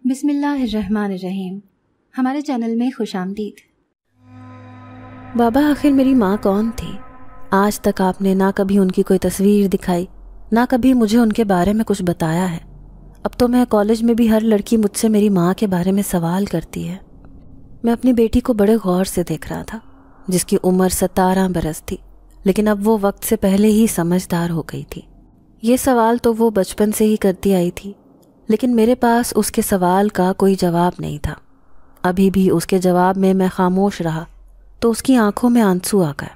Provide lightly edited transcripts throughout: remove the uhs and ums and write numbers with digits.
بسم اللہ الرحمن الرحیم۔ ہمارے چینل میں خوش آمدید۔ بابا، آخر میری ماں کون تھی؟ آج تک آپ نے نہ کبھی ان کی کوئی تصویر دکھائی، نہ کبھی مجھے ان کے بارے میں کچھ بتایا ہے۔ اب تو میں کالج میں بھی ہر لڑکی مجھ سے میری ماں کے بارے میں سوال کرتی ہے۔ میں اپنی بیٹی کو بڑے غور سے دیکھ رہا تھا، جس کی عمر 17 برس تھی، لیکن اب وہ وقت سے پہلے ہی سمجھدار ہو گئی تھی۔ یہ سوال تو وہ بچپن سے ہی کرتی آئی تھی، لیکن میرے پاس اس کے سوال کا کوئی جواب نہیں تھا۔ ابھی بھی اس کے جواب میں خاموش رہا تو اس کی آنکھوں میں آنسو آ گئے۔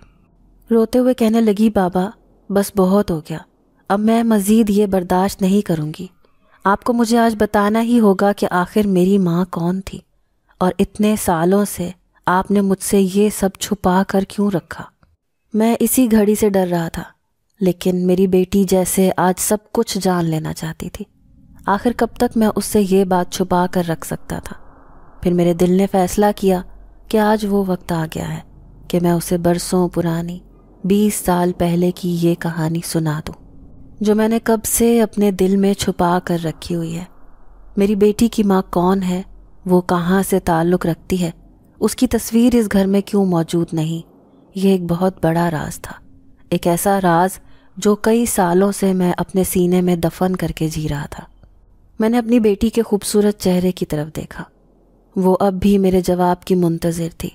روتے ہوئے کہنے لگی، بابا بس بہت ہو گیا، اب میں مزید یہ برداشت نہیں کروں گی۔ آپ کو مجھے آج بتانا ہی ہوگا کہ آخر میری ماں کون تھی، اور اتنے سالوں سے آپ نے مجھ سے یہ سب چھپا کر کیوں رکھا۔ میں اسی گھڑی سے ڈر رہا تھا، لیکن میری بیٹی جیسے آج سب کچھ جان لینا چاہتی تھی۔ آخر کب تک میں اس سے یہ بات چھپا کر رکھ سکتا تھا؟ پھر میرے دل نے فیصلہ کیا کہ آج وہ وقت آ گیا ہے کہ میں اسے برسوں پرانی 20 سال پہلے کی یہ کہانی سنا دوں، جو میں نے کب سے اپنے دل میں چھپا کر رکھی ہوئی ہے۔ میری بیٹی کی ماں کون ہے، وہ کہاں سے تعلق رکھتی ہے، اس کی تصویر اس گھر میں کیوں موجود نہیں، یہ ایک بہت بڑا راز تھا، ایک ایسا راز جو کئی سالوں سے میں اپنے سینے میں دفن کر کے جی رہا تھا۔ میں نے اپنی بیٹی کے خوبصورت چہرے کی طرف دیکھا، وہ اب بھی میرے جواب کی منتظر تھی۔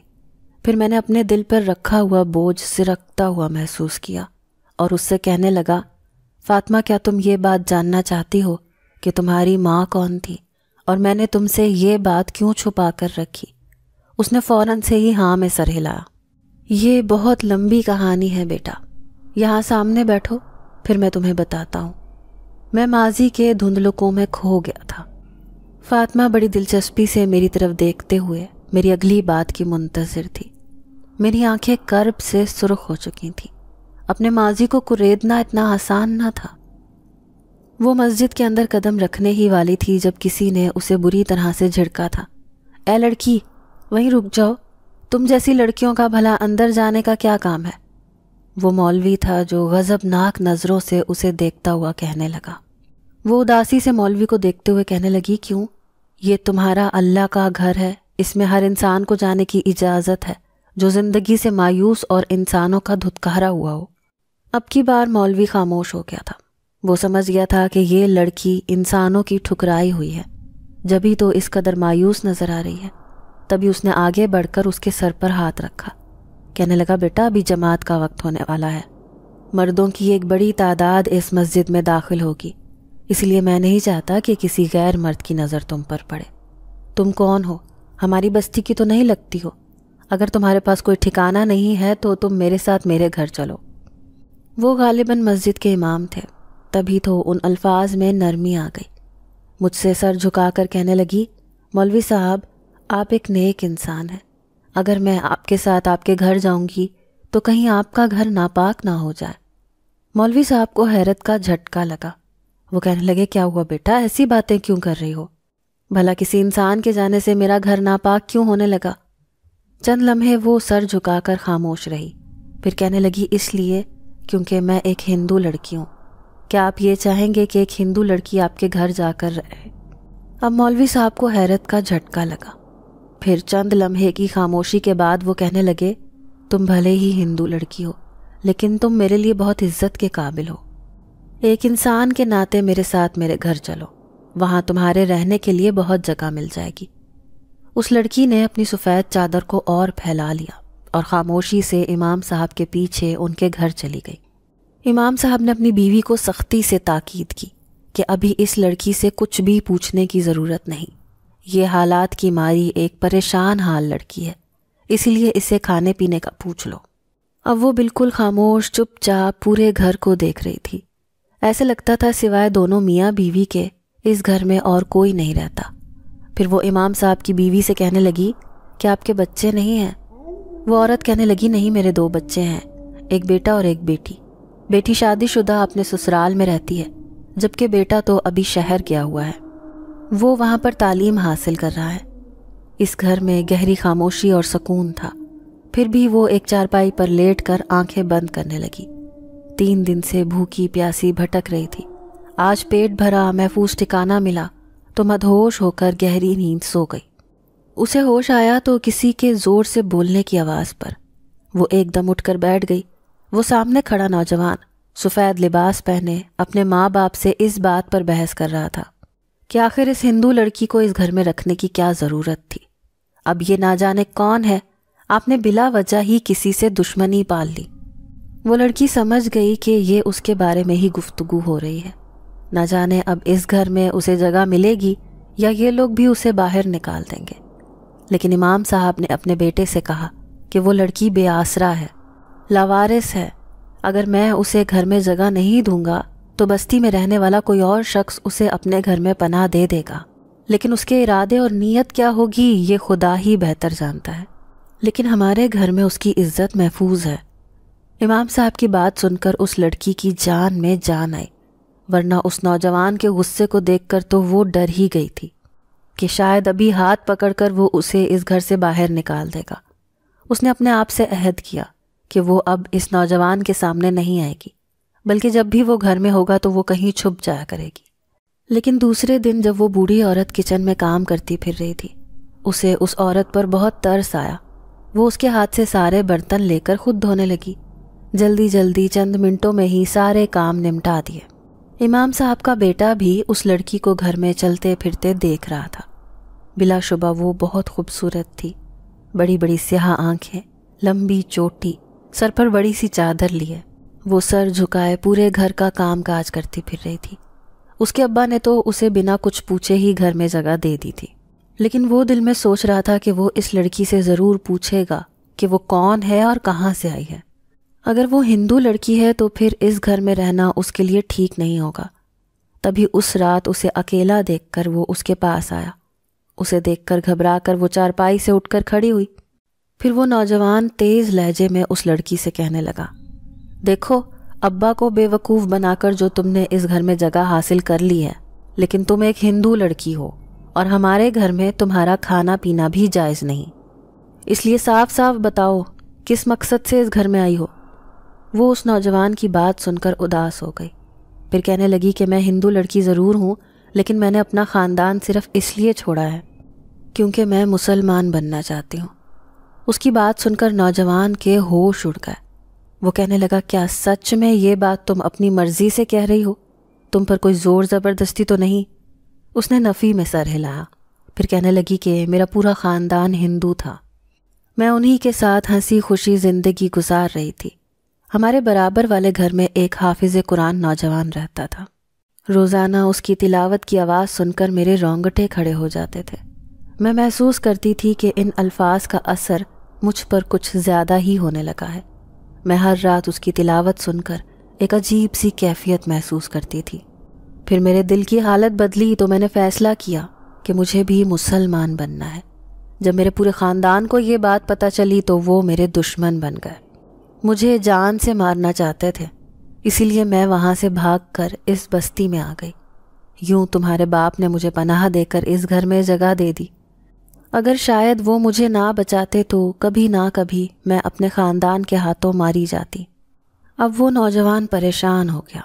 پھر میں نے اپنے دل پر رکھا ہوا بوجھ سرکتا ہوا محسوس کیا اور اس سے کہنے لگا، فاطمہ، کیا تم یہ بات جاننا چاہتی ہو کہ تمہاری ماں کون تھی، اور میں نے تم سے یہ بات کیوں چھپا کر رکھی؟ اس نے فوراً سے ہی ہاں میں سر ہلایا۔ یہ بہت لمبی کہانی ہے بیٹا، یہاں سامنے بیٹھو، پھر میں تمہیں بتاتا ہوں۔ میں ماضی کے دھندلکوں میں کھو گیا تھا۔ فاطمہ بڑی دلچسپی سے میری طرف دیکھتے ہوئے میری اگلی بات کی منتظر تھی۔ میری آنکھیں کرب سے سرخ ہو چکی تھیں۔ اپنے ماضی کو کریدنا اتنا آسان نہ تھا۔ وہ مسجد کے اندر قدم رکھنے ہی والی تھی جب کسی نے اسے بری طرح سے جھڑکا تھا۔ اے لڑکی، وہیں رک جاؤ، تم جیسی لڑکیوں کا بھلا اندر جانے کا کیا کام ہے؟ وہ مولوی تھا جو غضبناک نظروں سے اسے دیکھتا ہوا کہنے لگا۔ وہ اداسی سے مولوی کو دیکھتے ہوئے کہنے لگی، کیوں؟ یہ تمہارا اللہ کا گھر ہے، اس میں ہر انسان کو جانے کی اجازت ہے جو زندگی سے مایوس اور انسانوں کا دھتکارا ہوا ہو۔ اب کی بار مولوی خاموش ہو گیا تھا۔ وہ سمجھ گیا تھا کہ یہ لڑکی انسانوں کی ٹھکرائی ہوئی ہے، جبھی تو اس قدر مایوس نظر آ رہی ہے۔ تبھی اس نے آگے بڑھ کر اس کے سر پر ہاتھ رکھا، کہنے لگا، بیٹا ابھی جماعت کا وقت ہونے والا ہے، مردوں کی ایک بڑی تعداد اس مسجد میں داخل ہوگی، اس لیے میں نہیں چاہتا کہ کسی غیر مرد کی نظر تم پر پڑے۔ تم کون ہو؟ ہماری بستی کی تو نہیں لگتی ہو۔ اگر تمہارے پاس کوئی ٹھکانہ نہیں ہے تو تم میرے ساتھ میرے گھر چلو۔ وہ غالباً مسجد کے امام تھے، تبھی تو ان الفاظ میں نرمی آ گئی۔ مجھ سے سر جھکا کر کہنے لگی، مولوی صاحب، آپ ایک نیک انسان ہیں، اگر میں آپ کے ساتھ آپ کے گھر جاؤں گی تو کہیں آپ کا گھر ناپاک نہ ہو جائے۔ مولوی صاحب کو حیرت کا جھٹکا لگا۔ وہ کہنے لگے، کیا ہوا بیٹا، ایسی باتیں کیوں کر رہی ہو؟ بھلا کسی انسان کے جانے سے میرا گھر ناپاک کیوں ہونے لگا؟ چند لمحے وہ سر جھکا کر خاموش رہی، پھر کہنے لگی، اس لیے کیونکہ میں ایک ہندو لڑکی ہوں۔ کیا آپ یہ چاہیں گے کہ ایک ہندو لڑکی آپ کے گھر جا کر رہے؟ اب مولوی صاحب کو حیرت کا جھٹکا لگا۔ پھر چند لمحے کی خاموشی کے بعد وہ کہنے لگے، تم بھلے ہی ہندو لڑکی ہو، لیکن تم میرے لیے بہت عزت کے قابل ہو۔ ایک انسان کے ناطے میرے ساتھ میرے گھر چلو، وہاں تمہارے رہنے کے لیے بہت جگہ مل جائے گی۔ اس لڑکی نے اپنی سفید چادر کو اور پھیلا لیا اور خاموشی سے امام صاحب کے پیچھے ان کے گھر چلی گئی۔ امام صاحب نے اپنی بیوی کو سختی سے تاکید کی کہ ابھی اس لڑکی سے کچھ بھی پوچھنے کی ضرورت نہیں، یہ حالات کی ماری ایک پریشان حال لڑکی ہے، اسی لیے اسے کھانے پینے کا پوچھ لو۔ اب وہ بالکل خاموش چپ چاپ پورے گھر کو دیکھ رہی تھی۔ ایسے لگتا تھا سوائے دونوں میاں بیوی کے اس گھر میں اور کوئی نہیں رہتا۔ پھر وہ امام صاحب کی بیوی سے کہنے لگی، کیا آپ کے بچے نہیں ہیں؟ وہ عورت کہنے لگی، نہیں، میرے 2 بچے ہیں، ایک بیٹا اور ایک بیٹی۔ بیٹی شادی شدہ اپنے سسرال میں رہتی ہے، جبکہ بیٹا تو ابھی شہر گیا ہوا ہے، وہ وہاں پر تعلیم حاصل کر رہا ہے۔ اس گھر میں گہری خاموشی اور سکون تھا۔ پھر بھی وہ ایک چارپائی پر لیٹ کر آنکھیں بند کرنے لگی۔ 3 دن سے بھوکی پیاسی بھٹک رہی تھی۔ آج پیٹ بھرا، محفوظ ٹھکانہ ملا تو مدہوش ہو کر گہری نیند سو گئی۔ اسے ہوش آیا تو کسی کے زور سے بولنے کی آواز پر وہ ایک دم اٹھ کر بیٹھ گئی۔ وہ سامنے کھڑا نوجوان سفید لباس پہنے اپنے ماں باپ سے اس بات پر بحث کر رہا تھا کہ آخر اس ہندو لڑکی کو اس گھر میں رکھنے کی کیا ضرورت تھی۔ اب یہ نہ جانے کون ہے، آپ نے بلا وجہ ہی کسی سے دشمنی پال لی۔ وہ لڑکی سمجھ گئی کہ یہ اس کے بارے میں ہی گفتگو ہو رہی ہے، نہ جانے اب اس گھر میں اسے جگہ ملے گی یا یہ لوگ بھی اسے باہر نکال دیں گے۔ لیکن امام صاحب نے اپنے بیٹے سے کہا کہ وہ لڑکی بے آسرا ہے، لاوارث ہے، اگر میں اسے گھر میں جگہ نہیں دوں گا تو بستی میں رہنے والا کوئی اور شخص اسے اپنے گھر میں پناہ دے دے گا، لیکن اس کے ارادے اور نیت کیا ہوگی یہ خدا ہی بہتر جانتا ہے، لیکن ہمارے گھر میں اس کی عزت محفوظ ہے۔ امام صاحب کی بات سن کر اس لڑکی کی جان میں جان آئی، ورنہ اس نوجوان کے غصے کو دیکھ کر تو وہ ڈر ہی گئی تھی کہ شاید ابھی ہاتھ پکڑ کر وہ اسے اس گھر سے باہر نکال دے گا۔ اس نے اپنے آپ سے عہد کیا کہ وہ اب اس نوجوان کے سامنے نہیں آئے گی، بلکہ جب بھی وہ گھر میں ہوگا تو وہ کہیں چھپ جایا کرے گی۔ لیکن دوسرے دن جب وہ بوڑھی عورت کچن میں کام کرتی پھر رہی تھی، اسے اس عورت پر بہت ترس آیا۔ وہ اس کے ہاتھ سے سارے برتن لے کر خود دھونے لگی، جلدی جلدی چند منٹوں میں ہی سارے کام نمٹا دیے۔ امام صاحب کا بیٹا بھی اس لڑکی کو گھر میں چلتے پھرتے دیکھ رہا تھا۔ بلا شبہ وہ بہت خوبصورت تھی، بڑی بڑی سیاہ آنکھیں، لمبی چوٹی، سر پر بڑی سی چادر لیے وہ سر جھکائے پورے گھر کا کام کاج کرتی پھر رہی تھی۔ اس کے ابا نے تو اسے بنا کچھ پوچھے ہی گھر میں جگہ دے دی تھی، لیکن وہ دل میں سوچ رہا تھا کہ وہ اس لڑکی سے ضرور پوچھے گا کہ وہ کون ہے اور کہاں سے آئی ہے۔ اگر وہ ہندو لڑکی ہے تو پھر اس گھر میں رہنا اس کے لیے ٹھیک نہیں ہوگا۔ تبھی اس رات اسے اکیلا دیکھ کر وہ اس کے پاس آیا۔ اسے دیکھ کر گھبرا کر وہ چارپائی سے اٹھ کر کھڑی ہوئی۔ پھر وہ نوجوان تیز لہجے میں اس لڑکی سے کہنے لگا، دیکھو ابا کو بے وقوف بنا کر جو تم نے اس گھر میں جگہ حاصل کر لی ہے، لیکن تم ایک ہندو لڑکی ہو اور ہمارے گھر میں تمہارا کھانا پینا بھی جائز نہیں، اس لیے صاف صاف بتاؤ کس مقصد سے اس گھر میں آئی ہو۔ وہ اس نوجوان کی بات سن کر اداس ہو گئی، پھر کہنے لگی کہ میں ہندو لڑکی ضرور ہوں، لیکن میں نے اپنا خاندان صرف اس لیے چھوڑا ہے کیونکہ میں مسلمان بننا چاہتی ہوں۔ اس کی بات سن کر نوجوان کے ہوش اڑ گئے۔ وہ کہنے لگا، کیا سچ میں یہ بات تم اپنی مرضی سے کہہ رہی ہو؟ تم پر کوئی زور زبردستی تو نہیں؟ اس نے نفی میں سر ہلایا، پھر کہنے لگی کہ میرا پورا خاندان ہندو تھا، میں انہی کے ساتھ ہنسی خوشی زندگی گزار رہی تھی۔ ہمارے برابر والے گھر میں ایک حافظ قرآن نوجوان رہتا تھا، روزانہ اس کی تلاوت کی آواز سن کر میرے رونگٹے کھڑے ہو جاتے تھے۔ میں محسوس کرتی تھی کہ ان الفاظ کا اثر مجھ پر کچھ زیادہ ہی ہونے لگا ہے۔ میں ہر رات اس کی تلاوت سن کر ایک عجیب سی کیفیت محسوس کرتی تھی۔ پھر میرے دل کی حالت بدلی تو میں نے فیصلہ کیا کہ مجھے بھی مسلمان بننا ہے۔ جب میرے پورے خاندان کو یہ بات پتہ چلی تو وہ میرے دشمن بن گئے، مجھے جان سے مارنا چاہتے تھے، اسی لیے میں وہاں سے بھاگ کر اس بستی میں آ گئی۔ یوں تمہارے باپ نے مجھے پناہ دے کر اس گھر میں جگہ دے دی۔ اگر شاید وہ مجھے نہ بچاتے تو کبھی نہ کبھی میں اپنے خاندان کے ہاتھوں ماری جاتی۔ اب وہ نوجوان پریشان ہو گیا،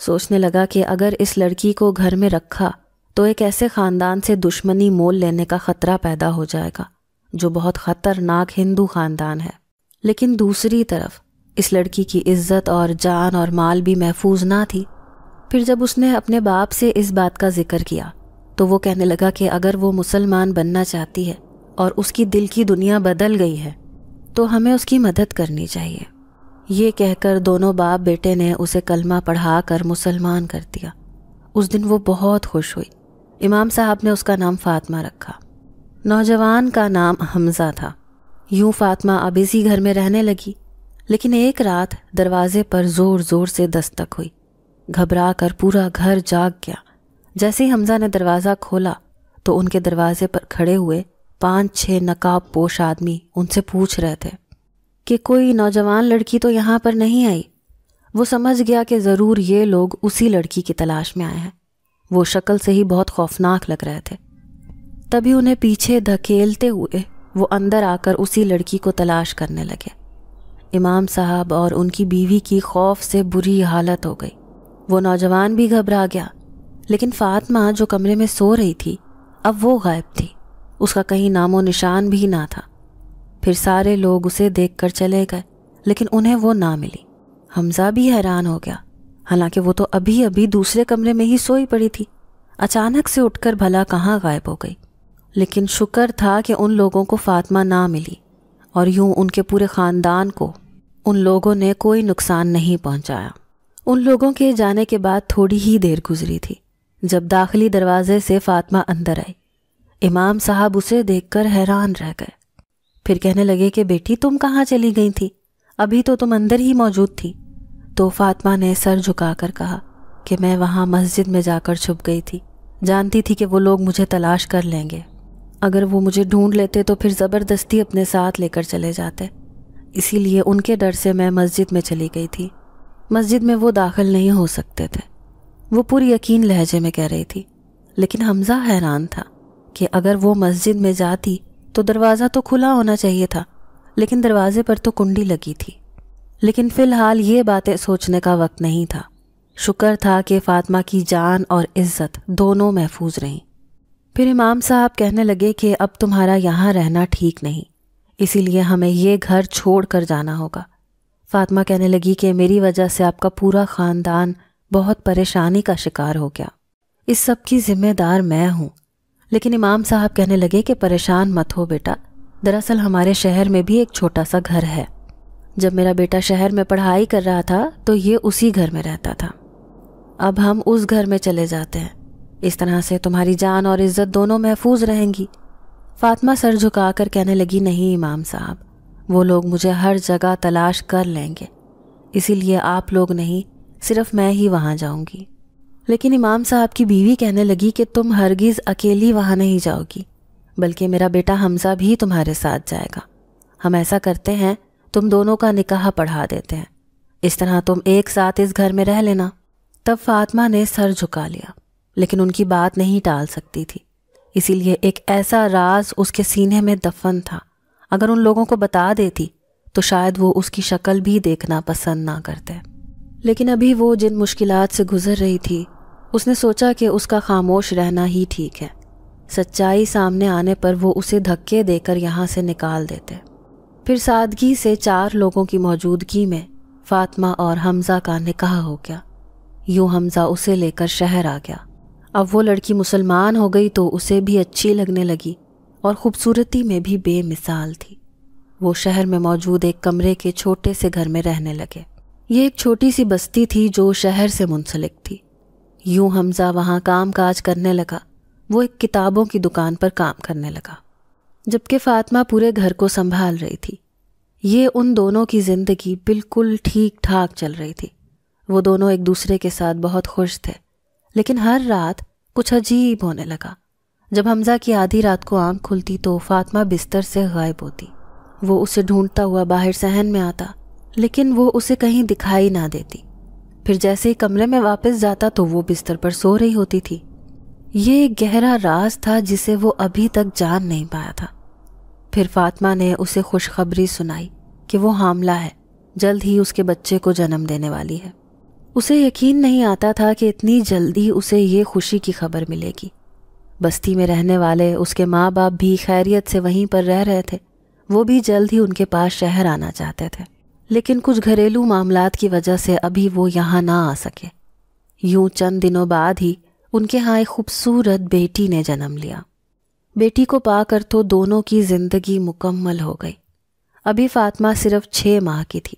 سوچنے لگا کہ اگر اس لڑکی کو گھر میں رکھا تو ایک ایسے خاندان سے دشمنی مول لینے کا خطرہ پیدا ہو جائے گا جو بہت خطرناک ہندو خاندان ہے، لیکن دوسری طرف اس لڑکی کی عزت اور جان اور مال بھی محفوظ نہ تھی۔ پھر جب اس نے اپنے باپ سے اس بات کا ذکر کیا تو وہ کہنے لگا کہ اگر وہ مسلمان بننا چاہتی ہے اور اس کی دل کی دنیا بدل گئی ہے تو ہمیں اس کی مدد کرنی چاہیے۔ یہ کہہ کر دونوں باپ بیٹے نے اسے کلمہ پڑھا کر مسلمان کر دیا۔ اس دن وہ بہت خوش ہوئی۔ امام صاحب نے اس کا نام فاطمہ رکھا۔ نوجوان کا نام حمزہ تھا۔ یوں فاطمہ اب اسی گھر میں رہنے لگی، لیکن ایک رات دروازے پر زور زور سے دستک ہوئی۔ گھبرا کر پورا گھر جاگ گیا۔ جیسے ہی حمزہ نے دروازہ کھولا تو ان کے دروازے پر کھڑے ہوئے 5-6 نقاب پوش آدمی ان سے پوچھ رہے تھے کہ کوئی نوجوان لڑکی تو یہاں پر نہیں آئی۔ وہ سمجھ گیا کہ ضرور یہ لوگ اسی لڑکی کی تلاش میں آئے ہیں۔ وہ شکل سے ہی بہت خوفناک لگ رہے تھے۔ تبھی انہیں پیچھے دھکیلتے ہوئے وہ اندر آ کر اسی لڑکی کو تلاش کرنے لگے۔ امام صاحب اور ان کی بیوی کی خوف سے بری حالت ہو گئی۔ وہ نوجوان بھی گھبرا گیا، لیکن فاطمہ جو کمرے میں سو رہی تھی اب وہ غائب تھی، اس کا کہیں نام و نشان بھی نہ تھا۔ پھر سارے لوگ اسے دیکھ کر چلے گئے لیکن انہیں وہ نہ ملی۔ حمزہ بھی حیران ہو گیا، حالانکہ وہ تو ابھی ابھی دوسرے کمرے میں ہی سوئی پڑی تھی، اچانک سے اٹھ کر بھلا کہاں غائب ہو گئی۔ لیکن شکر تھا کہ ان لوگوں کو فاطمہ نہ ملی، اور یوں ان کے پورے خاندان کو ان لوگوں نے کوئی نقصان نہیں پہنچایا۔ ان لوگوں کے جانے کے بعد تھوڑی ہی دیر گزری تھی جب داخلی دروازے سے فاطمہ اندر آئی۔ امام صاحب اسے دیکھ کر حیران رہ گئے، پھر کہنے لگے کہ بیٹی تم کہاں چلی گئی تھی؟ ابھی تو تم اندر ہی موجود تھی۔ تو فاطمہ نے سر جھکا کر کہا کہ میں وہاں مسجد میں جا کر چھپ گئی تھی، جانتی تھی کہ وہ لوگ مجھے تلاش کر لیں گے، اگر وہ مجھے ڈھونڈ لیتے تو پھر زبردستی اپنے ساتھ لے کر چلے جاتے، اسی لیے ان کے ڈر سے میں مسجد میں چلی گئی تھی۔ مسجد میں وہ داخل نہیں ہو سکتے تھے، وہ پوری یقین لہجے میں کہہ رہی تھی۔ لیکن حمزہ حیران تھا کہ اگر وہ مسجد میں جاتی تو دروازہ تو کھلا ہونا چاہیے تھا، لیکن دروازے پر تو کنڈی لگی تھی۔ لیکن فی الحال یہ باتیں سوچنے کا وقت نہیں تھا، شکر تھا کہ فاطمہ کی جان اور عزت دونوں محفوظ رہیں۔ پھر امام صاحب کہنے لگے کہ اب تمہارا یہاں رہنا ٹھیک نہیں، اسی لیے ہمیں یہ گھر چھوڑ کر جانا ہوگا۔ فاطمہ کہنے لگی کہ میری وجہ سے آپ کا پورا خاندان بہت پریشانی کا شکار ہو گیا، اس سب کی ذمہ دار میں ہوں۔ لیکن امام صاحب کہنے لگے کہ پریشان مت ہو بیٹا، دراصل ہمارے شہر میں بھی ایک چھوٹا سا گھر ہے، جب میرا بیٹا شہر میں پڑھائی کر رہا تھا تو یہ اسی گھر میں رہتا تھا، اب ہم اس گھر میں چلے جاتے ہیں، اس طرح سے تمہاری جان اور عزت دونوں محفوظ رہیں گی۔ فاطمہ سر جھکا کر کہنے لگی نہیں امام صاحب، وہ لوگ مجھے ہر جگہ تلاش کر لیں گے، اسی لیے آپ لوگ نہیں، صرف میں ہی وہاں جاؤں گی۔ لیکن امام صاحب کی بیوی کہنے لگی کہ تم ہرگز اکیلی وہاں نہیں جاؤ گی، بلکہ میرا بیٹا حمزہ بھی تمہارے ساتھ جائے گا۔ ہم ایسا کرتے ہیں، تم دونوں کا نکاح پڑھا دیتے ہیں، اس طرح تم ایک ساتھ اس گھر میں رہ لینا۔ تب فاطمہ نے سر جھکا لیا، لیکن ان کی بات نہیں ٹال سکتی تھی، اسی لیے ایک ایسا راز اس کے سینے میں دفن تھا، اگر ان لوگوں کو بتا دیتی تو شاید وہ اس کی شکل بھی دیکھنا پسند نہ کرتے۔ لیکن ابھی وہ جن مشکلات سے گزر رہی تھی، اس نے سوچا کہ اس کا خاموش رہنا ہی ٹھیک ہے، سچائی سامنے آنے پر وہ اسے دھکے دے کر یہاں سے نکال دیتے۔ پھر سادگی سے 4 لوگوں کی موجودگی میں فاطمہ اور حمزہ کا نکاح ہو گیا۔ یوں حمزہ اسے لے کر شہر آ گیا۔ اب وہ لڑکی مسلمان ہو گئی تو اسے بھی اچھی لگنے لگی اور خوبصورتی میں بھی بے مثال تھی۔ وہ شہر میں موجود ایک کمرے کے چھوٹے سے گھر میں رہنے لگے۔ یہ ایک چھوٹی سی بستی تھی جو شہر سے منسلک تھی۔ یوں حمزہ وہاں کام کاج کرنے لگا، وہ ایک کتابوں کی دکان پر کام کرنے لگا، جبکہ فاطمہ پورے گھر کو سنبھال رہی تھی۔ یہ ان دونوں کی زندگی بالکل ٹھیک ٹھاک چل رہی تھی، وہ دونوں ایک دوسرے کے ساتھ بہت خوش تھے۔ لیکن ہر رات کچھ عجیب ہونے لگا۔ جب حمزہ کی آدھی رات کو آنکھ کھلتی تو فاطمہ بستر سے غائب ہوتی۔ وہ اسے ڈھونڈتا ہوا باہر صحن میں آتا، لیکن وہ اسے کہیں دکھائی نہ دیتی۔ پھر جیسے ہی کمرے میں واپس جاتا تو وہ بستر پر سو رہی ہوتی تھی۔ یہ ایک گہرا راز تھا جسے وہ ابھی تک جان نہیں پایا تھا۔ پھر فاطمہ نے اسے خوشخبری سنائی کہ وہ حاملہ ہے، جلد ہی اس کے بچے کو جنم دینے والی ہے۔ اسے یقین نہیں آتا تھا کہ اتنی جلدی اسے یہ خوشی کی خبر ملے گی۔ بستی میں رہنے والے اس کے ماں باپ بھی خیریت سے وہیں پر رہ رہے تھے، وہ بھی جلد ہی ان کے پاس شہر آنا چاہتے تھے، لیکن کچھ گھریلو معاملات کی وجہ سے ابھی وہ یہاں نہ آ سکے۔ یوں چند دنوں بعد ہی ان کے ہاں ایک خوبصورت بیٹی نے جنم لیا۔ بیٹی کو پا کر تو دونوں کی زندگی مکمل ہو گئی۔ ابھی فاطمہ صرف 6 ماہ کی تھی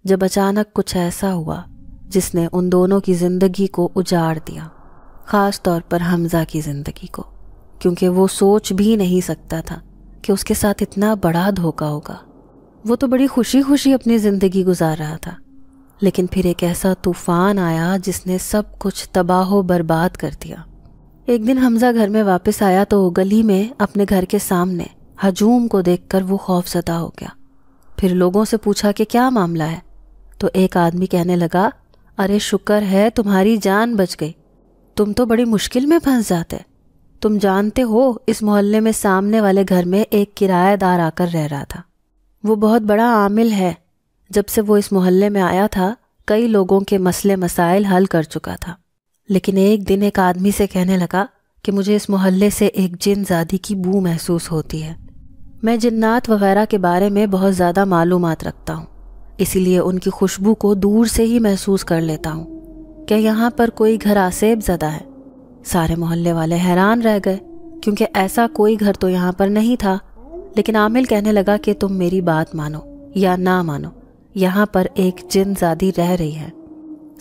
جب اچانک کچھ ایسا ہوا جس نے ان دونوں کی زندگی کو اجاڑ دیا، خاص طور پر حمزہ کی زندگی کو، کیونکہ وہ سوچ بھی نہیں سکتا تھا کہ اس کے ساتھ اتنا بڑا دھوکا ہوگا۔ وہ تو بڑی خوشی خوشی اپنی زندگی گزار رہا تھا، لیکن پھر ایک ایسا طوفان آیا جس نے سب کچھ تباہ و برباد کر دیا۔ ایک دن حمزہ گھر میں واپس آیا تو گلی میں اپنے گھر کے سامنے ہجوم کو دیکھ کر وہ خوف زدہ ہو گیا۔ پھر لوگوں سے پوچھا کہ کیا معاملہ ہے، تو ایک آدمی کہنے لگا، ارے شکر ہے تمہاری جان بچ گئی، تم تو بڑی مشکل میں پھنس جاتے۔ تم جانتے ہو اس محلے میں سامنے والے گھر میں ایک کرایہ دار آ کر رہ رہا تھا، وہ بہت بڑا عامل ہے، جب سے وہ اس محلے میں آیا تھا کئی لوگوں کے مسئلے مسائل حل کر چکا تھا، لیکن ایک دن ایک آدمی سے کہنے لگا کہ مجھے اس محلے سے ایک جن زادی کی بو محسوس ہوتی ہے۔ میں جنات وغیرہ کے بارے میں بہت زیادہ معلومات رکھتا ہوں، اسی لیے ان کی خوشبو کو دور سے ہی محسوس کر لیتا ہوں۔ کیا یہاں پر کوئی گھر آسیب زدہ ہے؟ سارے محلے والے حیران رہ گئے کیونکہ ایسا کوئی گھر تو یہاں پر نہیں تھا، لیکن عامل کہنے لگا کہ تم میری بات مانو یا نہ مانو، یہاں پر ایک جن زادی رہ رہی ہے۔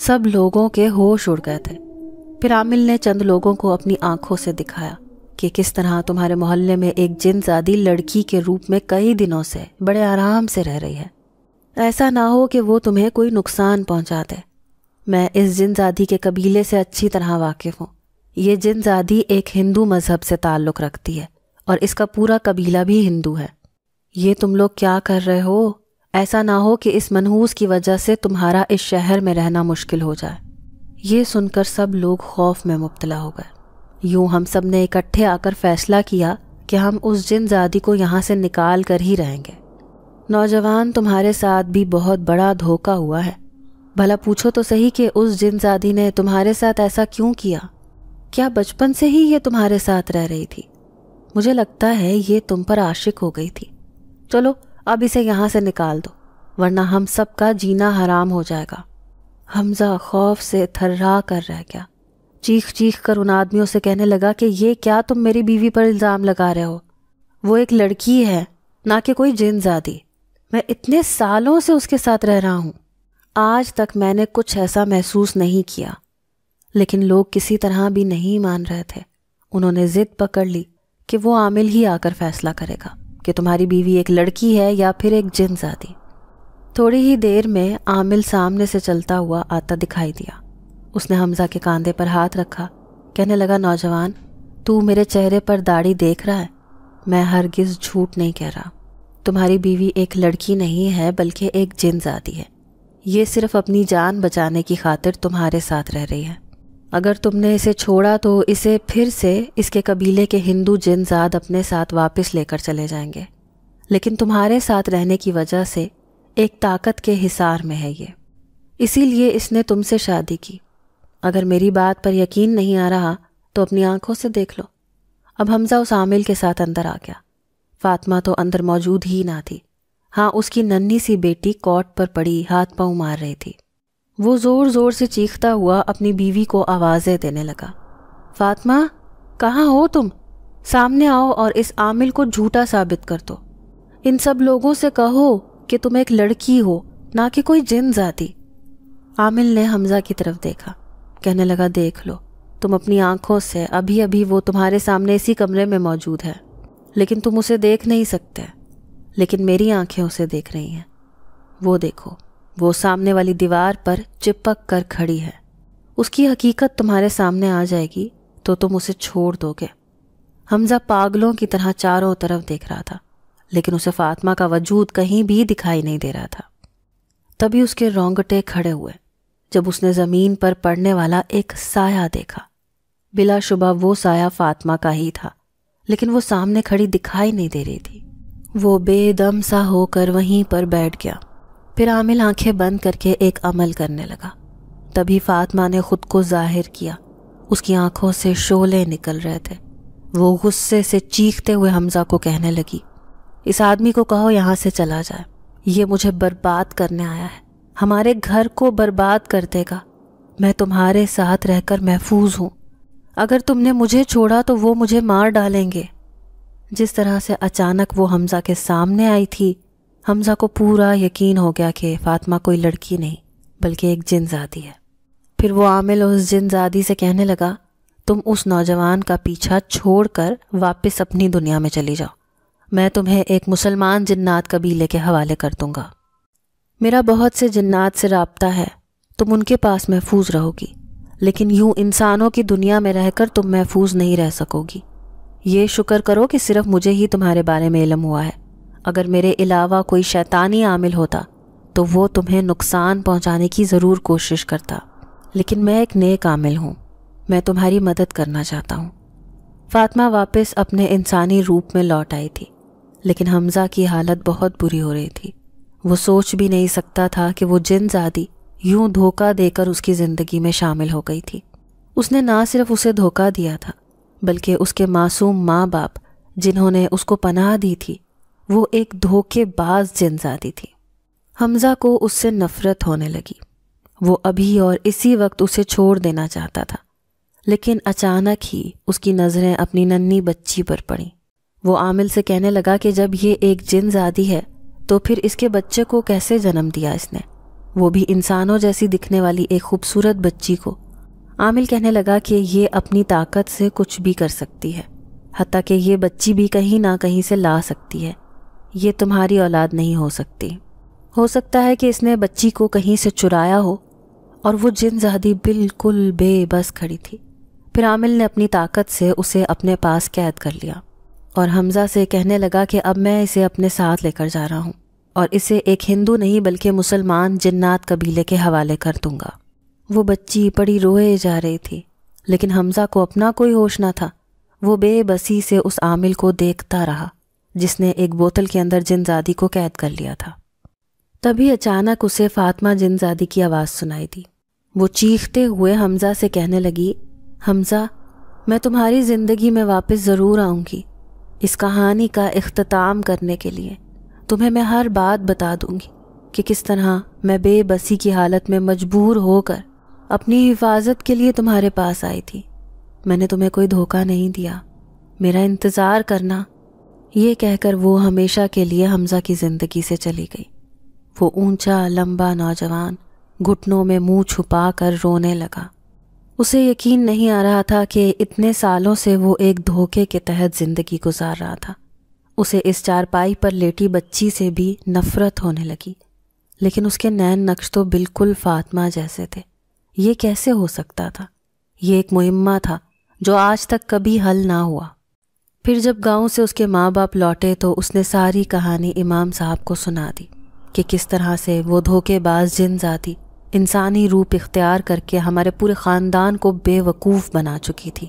سب لوگوں کے ہوش اڑ گئے تھے۔ پھر عامل نے چند لوگوں کو اپنی آنکھوں سے دکھایا کہ کس طرح تمہارے محلے میں ایک جن زادی لڑکی کے روپ میں کئی دنوں سے بڑے آرام سے رہ رہی ہے۔ ایسا نہ ہو کہ وہ تمہیں کوئی نقصان پہنچا دے۔ میں اس جن زادی کے قبیلے سے اچھی طرح واقف ہوں۔ یہ جن زادی ایک ہندو مذہب سے تعلق رکھتی ہے اور اس کا پورا قبیلہ بھی ہندو ہے۔ یہ تم لوگ کیا کر رہے ہو؟ ایسا نہ ہو کہ اس منحوس کی وجہ سے تمہارا اس شہر میں رہنا مشکل ہو جائے۔ یہ سن کر سب لوگ خوف میں مبتلا ہو گئے۔ یوں ہم سب نے اکٹھے آ کر فیصلہ کیا کہ ہم اس جن زادی کو یہاں سے نکال کر ہی رہیں گے۔ نوجوان، تمہارے ساتھ بھی بہت بڑا دھوکہ ہوا ہے۔ بھلا پوچھو تو صحیح کہ اس جن زادی نے تمہارے ساتھ ایسا کیوں کیا؟ کیا بچپن سے ہی یہ تمہارے ساتھ رہ رہی تھی؟ مجھے لگتا ہے یہ تم پر عاشق ہو گئی تھی۔ چلو اب اسے یہاں سے نکال دو، ورنہ ہم سب کا جینا حرام ہو جائے گا۔ حمزہ خوف سے تھرا کر رہ گیا۔ چیخ چیخ کر ان آدمیوں سے کہنے لگا کہ یہ کیا تم میری بیوی پر الزام لگا رہے ہو؟ وہ ایک لڑکی ہے، نہ کہ کوئی جن زادی۔ میں اتنے سالوں سے اس کے ساتھ رہ رہا ہوں، آج تک میں نے کچھ ایسا محسوس نہیں کیا۔ لیکن لوگ کسی طرح بھی نہیں مان رہے تھے۔ انہوں نے ضد پکڑ لی کہ وہ عامل ہی آ کر فیصلہ کرے گا کہ تمہاری بیوی ایک لڑکی ہے یا پھر ایک جن زادی۔ تھوڑی ہی دیر میں عامل سامنے سے چلتا ہوا آتا دکھائی دیا۔ اس نے حمزہ کے کاندھے پر ہاتھ رکھا، کہنے لگا، نوجوان، تو میرے چہرے پر داڑھی دیکھ رہا ہے؟ میں ہرگز جھوٹ نہیں کہہ رہا۔ تمہاری بیوی ایک لڑکی نہیں ہے بلکہ ایک جن زادی ہے۔ یہ صرف اپنی جان بچانے کی خاطر تمہارے ساتھ رہ رہی ہے۔ اگر تم نے اسے چھوڑا تو اسے پھر سے اس کے قبیلے کے ہندو جن زاد اپنے ساتھ واپس لے کر چلے جائیں گے، لیکن تمہارے ساتھ رہنے کی وجہ سے ایک طاقت کے حصار میں ہے یہ، اسی لیے اس نے تم سے شادی کی۔ اگر میری بات پر یقین نہیں آ رہا تو اپنی آنکھوں سے دیکھ لو۔ اب حمزہ اس عامل کے ساتھ اندر آ گیا۔ فاطمہ تو اندر موجود ہی نہ تھی، ہاں اس کی ننھی سی بیٹی کوٹ پر پڑی ہاتھ پاؤں مار رہی تھی۔ وہ زور زور سے چیختا ہوا اپنی بیوی کو آوازیں دینے لگا، فاطمہ کہاں ہو تم؟ سامنے آؤ اور اس عامل کو جھوٹا ثابت کر دو۔ ان سب لوگوں سے کہو کہ تم ایک لڑکی ہو، نہ کہ کوئی جن زادی۔ عامل نے حمزہ کی طرف دیکھا، کہنے لگا، دیکھ لو، تم اپنی آنکھوں سے ابھی ابھی وہ تمہارے سامنے اسی کمرے میں موجود ہے، لیکن تم اسے دیکھ نہیں سکتے، لیکن میری آنکھیں اسے دیکھ رہی ہیں۔ وہ دیکھو، وہ سامنے والی دیوار پر چپک کر کھڑی ہے۔ اس کی حقیقت تمہارے سامنے آ جائے گی تو تم اسے چھوڑ دو گے۔ حمزہ پاگلوں کی طرح چاروں طرف دیکھ رہا تھا، لیکن اسے فاطمہ کا وجود کہیں بھی دکھائی نہیں دے رہا تھا۔ تبھی اس کے رونگٹے کھڑے ہوئے جب اس نے زمین پر پڑنے والا ایک سایہ دیکھا۔ بلا شبہ وہ سایہ فاطمہ کا ہی تھا، لیکن وہ سامنے کھڑی دکھائی نہیں دے رہی تھی۔ وہ بے دم سا ہو کر وہیں پر بیٹھ گیا۔ پھر عامل آنکھیں بند کر کے ایک عمل کرنے لگا۔ تبھی فاطمہ نے خود کو ظاہر کیا۔ اس کی آنکھوں سے شعلے نکل رہے تھے۔ وہ غصے سے چیختے ہوئے حمزہ کو کہنے لگی، اس آدمی کو کہو یہاں سے چلا جائے، یہ مجھے برباد کرنے آیا ہے، ہمارے گھر کو برباد کر دے گا۔ میں تمہارے ساتھ رہ کر محفوظ ہوں، اگر تم نے مجھے چھوڑا تو وہ مجھے مار ڈالیں گے۔ جس طرح سے اچانک وہ حمزہ کے سامنے آئی تھی، حمزہ کو پورا یقین ہو گیا کہ فاطمہ کوئی لڑکی نہیں بلکہ ایک جن زادی ہے۔ پھر وہ عامل اس جن زادی سے کہنے لگا، تم اس نوجوان کا پیچھا چھوڑ کر واپس اپنی دنیا میں چلی جاؤ، میں تمہیں ایک مسلمان جنات قبیلے کے حوالے کر دوں گا۔ میرا بہت سے جنات سے رابطہ ہے، تم ان کے پاس محفوظ رہو گی، لیکن یوں انسانوں کی دنیا میں رہ کر تم محفوظ نہیں رہ سکو گی۔ یہ شکر کرو کہ صرف مجھے ہی تمہارے بارے میں علم ہوا ہے، اگر میرے علاوہ کوئی شیطانی عامل ہوتا تو وہ تمہیں نقصان پہنچانے کی ضرور کوشش کرتا، لیکن میں ایک نیک عامل ہوں، میں تمہاری مدد کرنا چاہتا ہوں۔ فاطمہ واپس اپنے انسانی روپ میں لوٹ آئی تھی، لیکن حمزہ کی حالت بہت بری ہو رہی تھی۔ وہ سوچ بھی نہیں سکتا تھا کہ وہ جن زادی یوں دھوکہ دے کر اس کی زندگی میں شامل ہو گئی تھی۔ اس نے نہ صرف اسے دھوکہ دیا تھا بلکہ اس کے معصوم ماں باپ جنہوں نے اس کو پناہ دی تھی وہ ایک دھوکے باز جن زادی تھی۔ حمزہ کو اس سے نفرت ہونے لگی۔ وہ ابھی اور اسی وقت اسے چھوڑ دینا چاہتا تھا، لیکن اچانک ہی اس کی نظریں اپنی ننھی بچی پر پڑیں۔ وہ عامل سے کہنے لگا کہ جب یہ ایک جن زادی ہے تو پھر اس کے بچے کو کیسے جنم دیا اس نے، وہ بھی انسانوں جیسی دکھنے والی ایک خوبصورت بچی کو۔ عامل کہنے لگا کہ یہ اپنی طاقت سے کچھ بھی کر سکتی ہے، حتیٰ کہ یہ بچی بھی کہیں نہ کہیں سے لا سکتی ہے۔ یہ تمہاری اولاد نہیں ہو سکتی۔ ہو سکتا ہے کہ اس نے بچی کو کہیں سے چرایا ہو۔ اور وہ جن زادی بالکل بے بس کھڑی تھی۔ پھر عامل نے اپنی طاقت سے اسے اپنے پاس قید کر لیا اور حمزہ سے کہنے لگا کہ اب میں اسے اپنے ساتھ لے کر جا رہا ہوں اور اسے ایک ہندو نہیں بلکہ مسلمان جنات قبیلے کے حوالے کر دوں گا۔ وہ بچی بڑی روئے جا رہی تھی، لیکن حمزہ کو اپنا کوئی ہوش نہ تھا۔ وہ بے بسی سے اس عامل کو دیکھتا رہا جس نے ایک بوتل کے اندر جن زادی کو قید کر لیا تھا۔ تبھی اچانک اسے فاطمہ جن زادی کی آواز سنائی دی۔ وہ چیختے ہوئے حمزہ سے کہنے لگی، حمزہ میں تمہاری زندگی میں واپس ضرور آؤں گی، اس کہانی کا اختتام کرنے کے لیے تمہیں میں ہر بات بتا دوں گی کہ کس طرح میں بے بسی کی حالت میں مجبور ہو کر اپنی حفاظت کے لیے تمہارے پاس آئی تھی۔ میں نے تمہیں کوئی دھوکہ نہیں دیا، میرا انتظار کرنا۔ یہ کہہ کر وہ ہمیشہ کے لیے حمزہ کی زندگی سے چلی گئی۔ وہ اونچا لمبا نوجوان گھٹنوں میں منہ چھپا کر رونے لگا۔ اسے یقین نہیں آ رہا تھا کہ اتنے سالوں سے وہ ایک دھوکے کے تحت زندگی گزار رہا تھا۔ اسے اس چارپائی پر لیٹی بچی سے بھی نفرت ہونے لگی، لیکن اس کے نین نقش تو بالکل فاطمہ جیسے تھے۔ یہ کیسے ہو سکتا تھا؟ یہ ایک معمہ تھا جو آج تک کبھی حل نہ ہوا۔ پھر جب گاؤں سے اس کے ماں باپ لوٹے تو اس نے ساری کہانی امام صاحب کو سنا دی کہ کس طرح سے وہ دھوکے باز جن زادی انسانی روپ اختیار کر کے ہمارے پورے خاندان کو بے وقوف بنا چکی تھی۔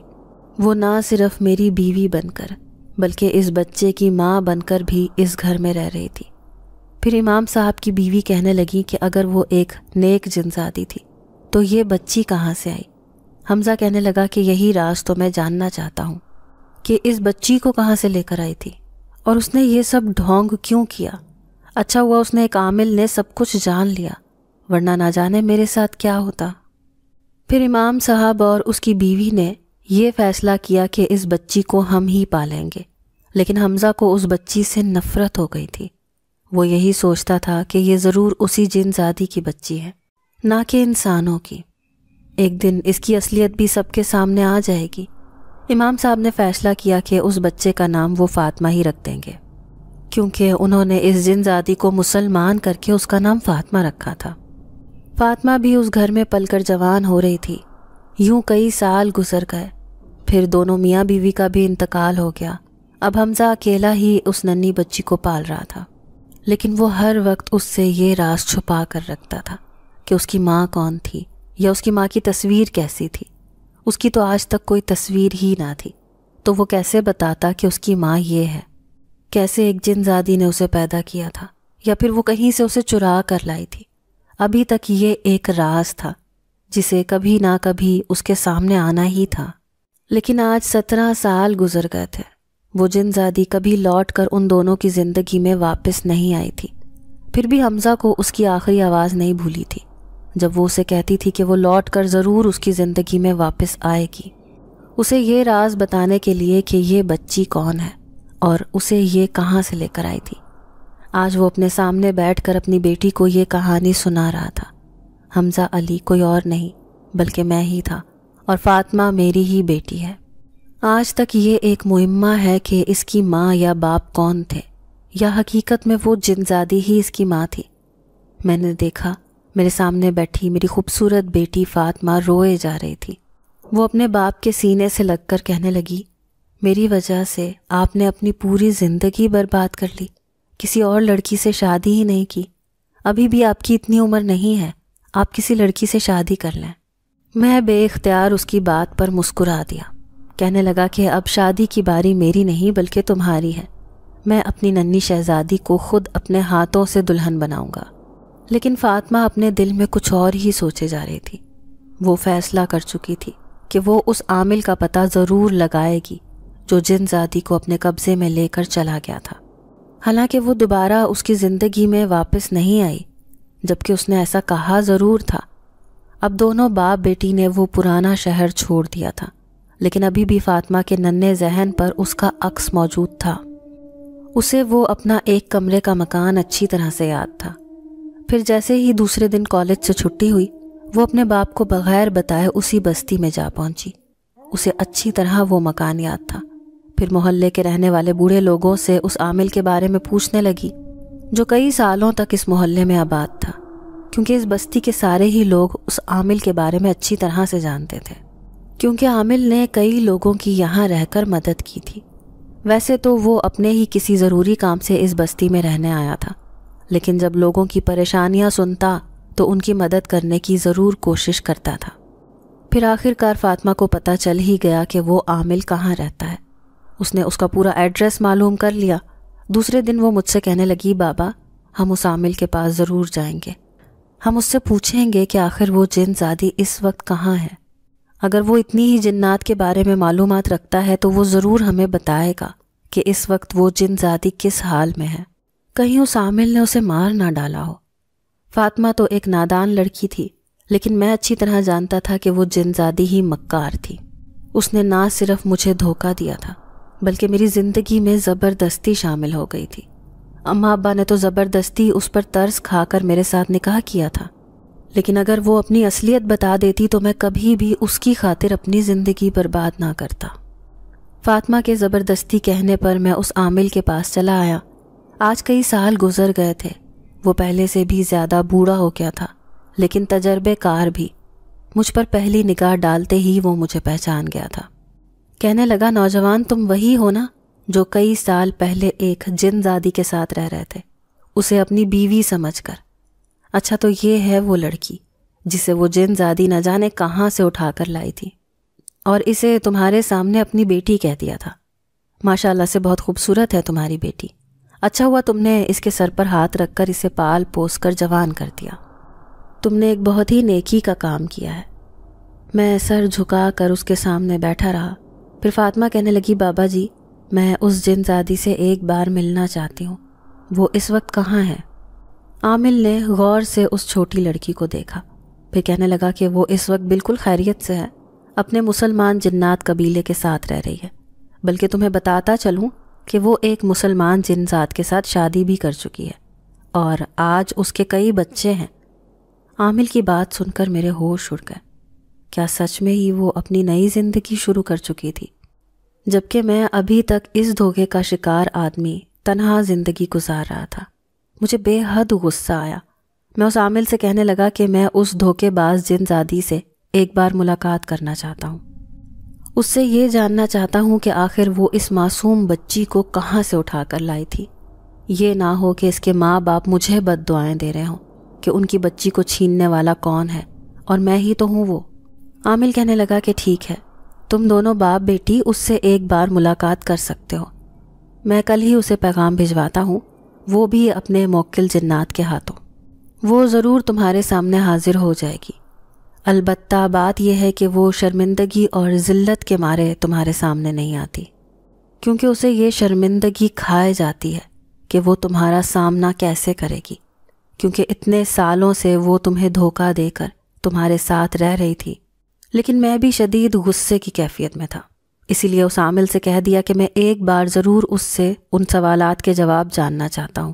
وہ نہ صرف میری بیوی بن کر بلکہ اس بچے کی ماں بن کر بھی اس گھر میں رہ رہی تھی۔ پھر امام صاحب کی بیوی کہنے لگی کہ اگر وہ ایک نیک جن زادی تھی تو یہ بچی کہاں سے آئی؟ حمزہ کہنے لگا کہ یہی راز تو میں جاننا چاہتا ہوں کہ اس بچی کو کہاں سے لے کر آئی تھی اور اس نے یہ سب ڈھونگ کیوں کیا۔ اچھا ہوا اس نے ایک عامل نے سب کچھ جان لیا، ورنہ نہ جانے میرے ساتھ کیا ہوتا۔ پھر امام صاحب اور اس کی بیوی نے یہ فیصلہ کیا کہ اس بچی کو ہم ہی پالیں گے، لیکن حمزہ کو اس بچی سے نفرت ہو گئی تھی۔ وہ یہی سوچتا تھا کہ یہ ضرور اسی جن زادی کی بچی ہے، نہ کہ انسانوں کی۔ ایک دن اس کی اصلیت بھی سب کے سامنے آ جائے گی۔ امام صاحب نے فیصلہ کیا کہ اس بچے کا نام وہ فاطمہ ہی رکھ دیں گے، کیونکہ انہوں نے اس جن زادی کو مسلمان کر کے اس کا نام فاطمہ رکھا تھا۔ فاطمہ بھی اس گھر میں پل کر جوان ہو رہی تھی۔ یوں کئی سال گزر گئے، پھر دونوں میاں بیوی کا بھی انتقال ہو گیا۔ اب حمزہ اکیلا ہی اس ننھی بچی کو پال رہا تھا، لیکن وہ ہر وقت اس سے یہ راز چھپا کر رکھتا تھا کہ اس کی ماں کون تھی یا اس کی ماں کی تصویر کیسی تھی۔ اس کی تو آج تک کوئی تصویر ہی نہ تھی، تو وہ کیسے بتاتا کہ اس کی ماں یہ ہے؟ کیسے ایک جن زادی نے اسے پیدا کیا تھا، یا پھر وہ کہیں سے اسے چرا کر لائی تھی؟ ابھی تک یہ ایک راز تھا جسے کبھی نہ کبھی اس کے سامنے آنا ہی تھا۔ لیکن آج 17 سال گزر گئے تھے۔ وہ جن زادی کبھی لوٹ کر ان دونوں کی زندگی میں واپس نہیں آئی تھی۔ پھر بھی حمزہ کو اس کی آخری آواز نہیں بھولی تھی جب وہ اسے کہتی تھی کہ وہ لوٹ کر ضرور اس کی زندگی میں واپس آئے گی، اسے یہ راز بتانے کے لیے کہ یہ بچی کون ہے اور اسے یہ کہاں سے لے کر آئی تھی۔ آج وہ اپنے سامنے بیٹھ کر اپنی بیٹی کو یہ کہانی سنا رہا تھا۔ حمزہ علی کوئی اور نہیں بلکہ میں ہی تھا، اور فاطمہ میری ہی بیٹی ہے۔ آج تک یہ ایک معمہ ہے کہ اس کی ماں یا باپ کون تھے، یا حقیقت میں وہ جن زادی ہی اس کی ماں تھی۔ میں نے دیکھا میرے سامنے بیٹھی میری خوبصورت بیٹی فاطمہ روئے جا رہی تھی۔ وہ اپنے باپ کے سینے سے لگ کر کہنے لگی، میری وجہ سے آپ نے اپنی پوری زندگی برباد کر لی، کسی اور لڑکی سے شادی ہی نہیں کی۔ ابھی بھی آپ کی اتنی عمر نہیں ہے، آپ کسی لڑکی سے شادی کر لیں۔ میں بے اختیار اس کی بات پر مسکرا دیا، کہنے لگا کہ اب شادی کی باری میری نہیں بلکہ تمہاری ہے۔ میں اپنی ننھی شہزادی کو خود اپنے ہاتھوں سے دلہن بناؤں گا۔ لیکن فاطمہ اپنے دل میں کچھ اور ہی سوچے جا رہی تھی۔ وہ فیصلہ کر چکی تھی کہ وہ اس عامل کا پتہ ضرور لگائے گی جو جن زادی کو اپنے قبضے میں لے کر چلا گیا تھا۔ حالانکہ وہ دوبارہ اس کی زندگی میں واپس نہیں آئی، جبکہ اس نے ایسا کہا ضرور تھا۔ اب دونوں باپ بیٹی نے وہ پرانا شہر چھوڑ دیا تھا، لیکن ابھی بھی فاطمہ کے ننھے ذہن پر اس کا عکس موجود تھا۔ اسے وہ اپنا ایک کمرے کا مکان اچھی طرح سے یاد تھا۔ پھر جیسے ہی دوسرے دن کالج سے چھٹی ہوئی، وہ اپنے باپ کو بغیر بتائے اسی بستی میں جا پہنچی۔ اسے اچھی طرح وہ مکان یاد تھا۔ پھر محلے کے رہنے والے بوڑھے لوگوں سے اس عامل کے بارے میں پوچھنے لگی جو کئی سالوں تک اس محلے میں آباد تھا، کیونکہ اس بستی کے سارے ہی لوگ اس عامل کے بارے میں اچھی طرح سے جانتے تھے، کیونکہ عامل نے کئی لوگوں کی یہاں رہ کر مدد کی تھی۔ ویسے تو وہ اپنے ہی کسی ضروری کام سے اس بستی میں رہنے آیا تھا، لیکن جب لوگوں کی پریشانیاں سنتا تو ان کی مدد کرنے کی ضرور کوشش کرتا تھا۔ پھر آخر کار فاطمہ کو پتہ چل ہی گیا کہ وہ عامل کہاں رہتا ہے۔ اس نے اس کا پورا ایڈریس معلوم کر لیا۔ دوسرے دن وہ مجھ سے کہنے لگی، بابا ہم اس عامل کے پاس ضرور جائیں گے، ہم اس سے پوچھیں گے کہ آخر وہ جن زادی اس وقت کہاں ہے۔ اگر وہ اتنی ہی جنات کے بارے میں معلومات رکھتا ہے تو وہ ضرور ہمیں بتائے گا کہ اس وقت وہ جن زادی کس حال میں ہے، کہیں اس عامل نے اسے مار نہ ڈالا ہو۔ فاطمہ تو ایک نادان لڑکی تھی، لیکن میں اچھی طرح جانتا تھا کہ وہ جن زادی ہی مکار تھی۔ اس نے نہ صرف مجھے دھوکہ دیا تھا بلکہ میری زندگی میں زبردستی شامل ہو گئی تھی۔ اماں ابا نے تو زبردستی اس پر ترس کھا کر میرے ساتھ نکاح کیا تھا، لیکن اگر وہ اپنی اصلیت بتا دیتی تو میں کبھی بھی اس کی خاطر اپنی زندگی برباد نہ کرتا۔ فاطمہ کے زبردستی کہنے پر میں اس عامل کے پاس چلا آیا۔ آج کئی سال گزر گئے تھے، وہ پہلے سے بھی زیادہ بوڑھا ہو گیا تھا، لیکن تجربے کار بھی۔ مجھ پر پہلی نگاہ ڈالتے ہی وہ مجھے پہچان گیا تھا۔ کہنے لگا، نوجوان تم وہی ہو نا جو کئی سال پہلے ایک جن زادی کے ساتھ رہ رہے تھے، اسے اپنی بیوی سمجھ کر؟ اچھا تو یہ ہے وہ لڑکی جسے وہ جن زادی نہ جانے کہاں سے اٹھا کر لائی تھی، اور اسے تمہارے سامنے اپنی بیٹی کہہ دیا تھا۔ ماشاءاللہ سے بہت خوبصورت ہے تمہاری بیٹی۔ اچھا ہوا تم نے اس کے سر پر ہاتھ رکھ کر اسے پال پوس کر جوان کر دیا۔ تم نے ایک بہت ہی نیکی کا کام کیا ہے۔ میں سر جھکا کر اس کے سامنے بیٹھا رہا۔ پھر فاطمہ کہنے لگی، بابا جی میں اس جن زادی سے ایک بار ملنا چاہتی ہوں، وہ اس وقت کہاں ہے؟ عامل نے غور سے اس چھوٹی لڑکی کو دیکھا، پھر کہنے لگا کہ وہ اس وقت بالکل خیریت سے ہے، اپنے مسلمان جنات قبیلے کے ساتھ رہ رہی ہے، بلکہ تمہیں بتاتا چلوں کہ وہ ایک مسلمان جن ذات کے ساتھ شادی بھی کر چکی ہے، اور آج اس کے کئی بچے ہیں۔ عامل کی بات سن کر میرے ہوش اڑ گئے۔ کیا سچ میں ہی وہ اپنی نئی زندگی شروع کر چکی تھی، جبکہ میں ابھی تک اس دھوکے کا شکار آدمی تنہا زندگی گزار رہا تھا؟ مجھے بے حد غصہ آیا۔ میں اس عامل سے کہنے لگا کہ میں اس دھوکے باز جن زادی سے ایک بار ملاقات کرنا چاہتا ہوں، اس سے یہ جاننا چاہتا ہوں کہ آخر وہ اس معصوم بچی کو کہاں سے اٹھا کر لائی تھی۔ یہ نہ ہو کہ اس کے ماں باپ مجھے بد دعائیں دے رہے ہوں کہ ان کی بچی کو چھیننے والا کون ہے، اور میں ہی تو ہوں وہ۔ عامل کہنے لگا کہ ٹھیک ہے، تم دونوں باپ بیٹی اس سے ایک بار ملاقات کر سکتے ہو، میں کل ہی اسے پیغام بھجواتا ہوں، وہ بھی اپنے موکل جنات کے ہاتھوں۔ وہ ضرور تمہارے سامنے حاضر ہو جائے گی، البتہ بات یہ ہے کہ وہ شرمندگی اور ذلت کے مارے تمہارے سامنے نہیں آتی، کیونکہ اسے یہ شرمندگی کھائے جاتی ہے کہ وہ تمہارا سامنا کیسے کرے گی، کیونکہ اتنے سالوں سے وہ تمہیں دھوکہ دے کر تمہارے ساتھ رہ رہی تھی۔ لیکن میں بھی شدید غصے کی کیفیت میں تھا، اسی لیے اس عامل سے کہہ دیا کہ میں ایک بار ضرور اس سے ان سوالات کے جواب جاننا چاہتا ہوں۔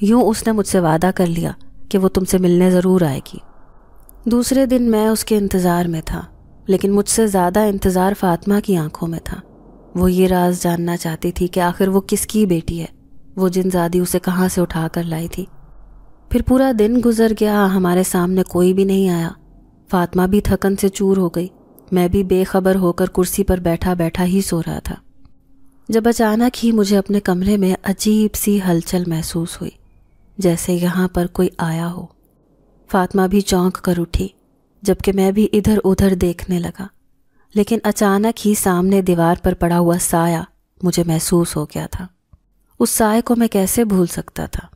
یوں اس نے مجھ سے وعدہ کر لیا کہ وہ تم سے ملنے ضرور آئے گی۔ دوسرے دن میں اس کے انتظار میں تھا، لیکن مجھ سے زیادہ انتظار فاطمہ کی آنکھوں میں تھا۔ وہ یہ راز جاننا چاہتی تھی کہ آخر وہ کس کی بیٹی ہے، وہ جن زادی اسے کہاں سے اٹھا کر لائی تھی۔ پھر پورا دن گزر گیا، ہمارے سامنے کوئی بھی نہیں آیا۔ فاطمہ بھی تھکن سے چور ہو گئی، میں بھی بے خبر ہو کر کرسی پر بیٹھا بیٹھا ہی سو رہا تھا، جب اچانک ہی مجھے اپنے کمرے میں عجیب سی ہلچل محسوس ہوئی، جیسے یہاں پر کوئی آیا ہو۔ فاطمہ بھی چونک کر اٹھی، جبکہ میں بھی ادھر ادھر دیکھنے لگا، لیکن اچانک ہی سامنے دیوار پر پڑا ہوا سایہ مجھے محسوس ہو گیا تھا۔ اس سائے کو میں کیسے بھول سکتا تھا؟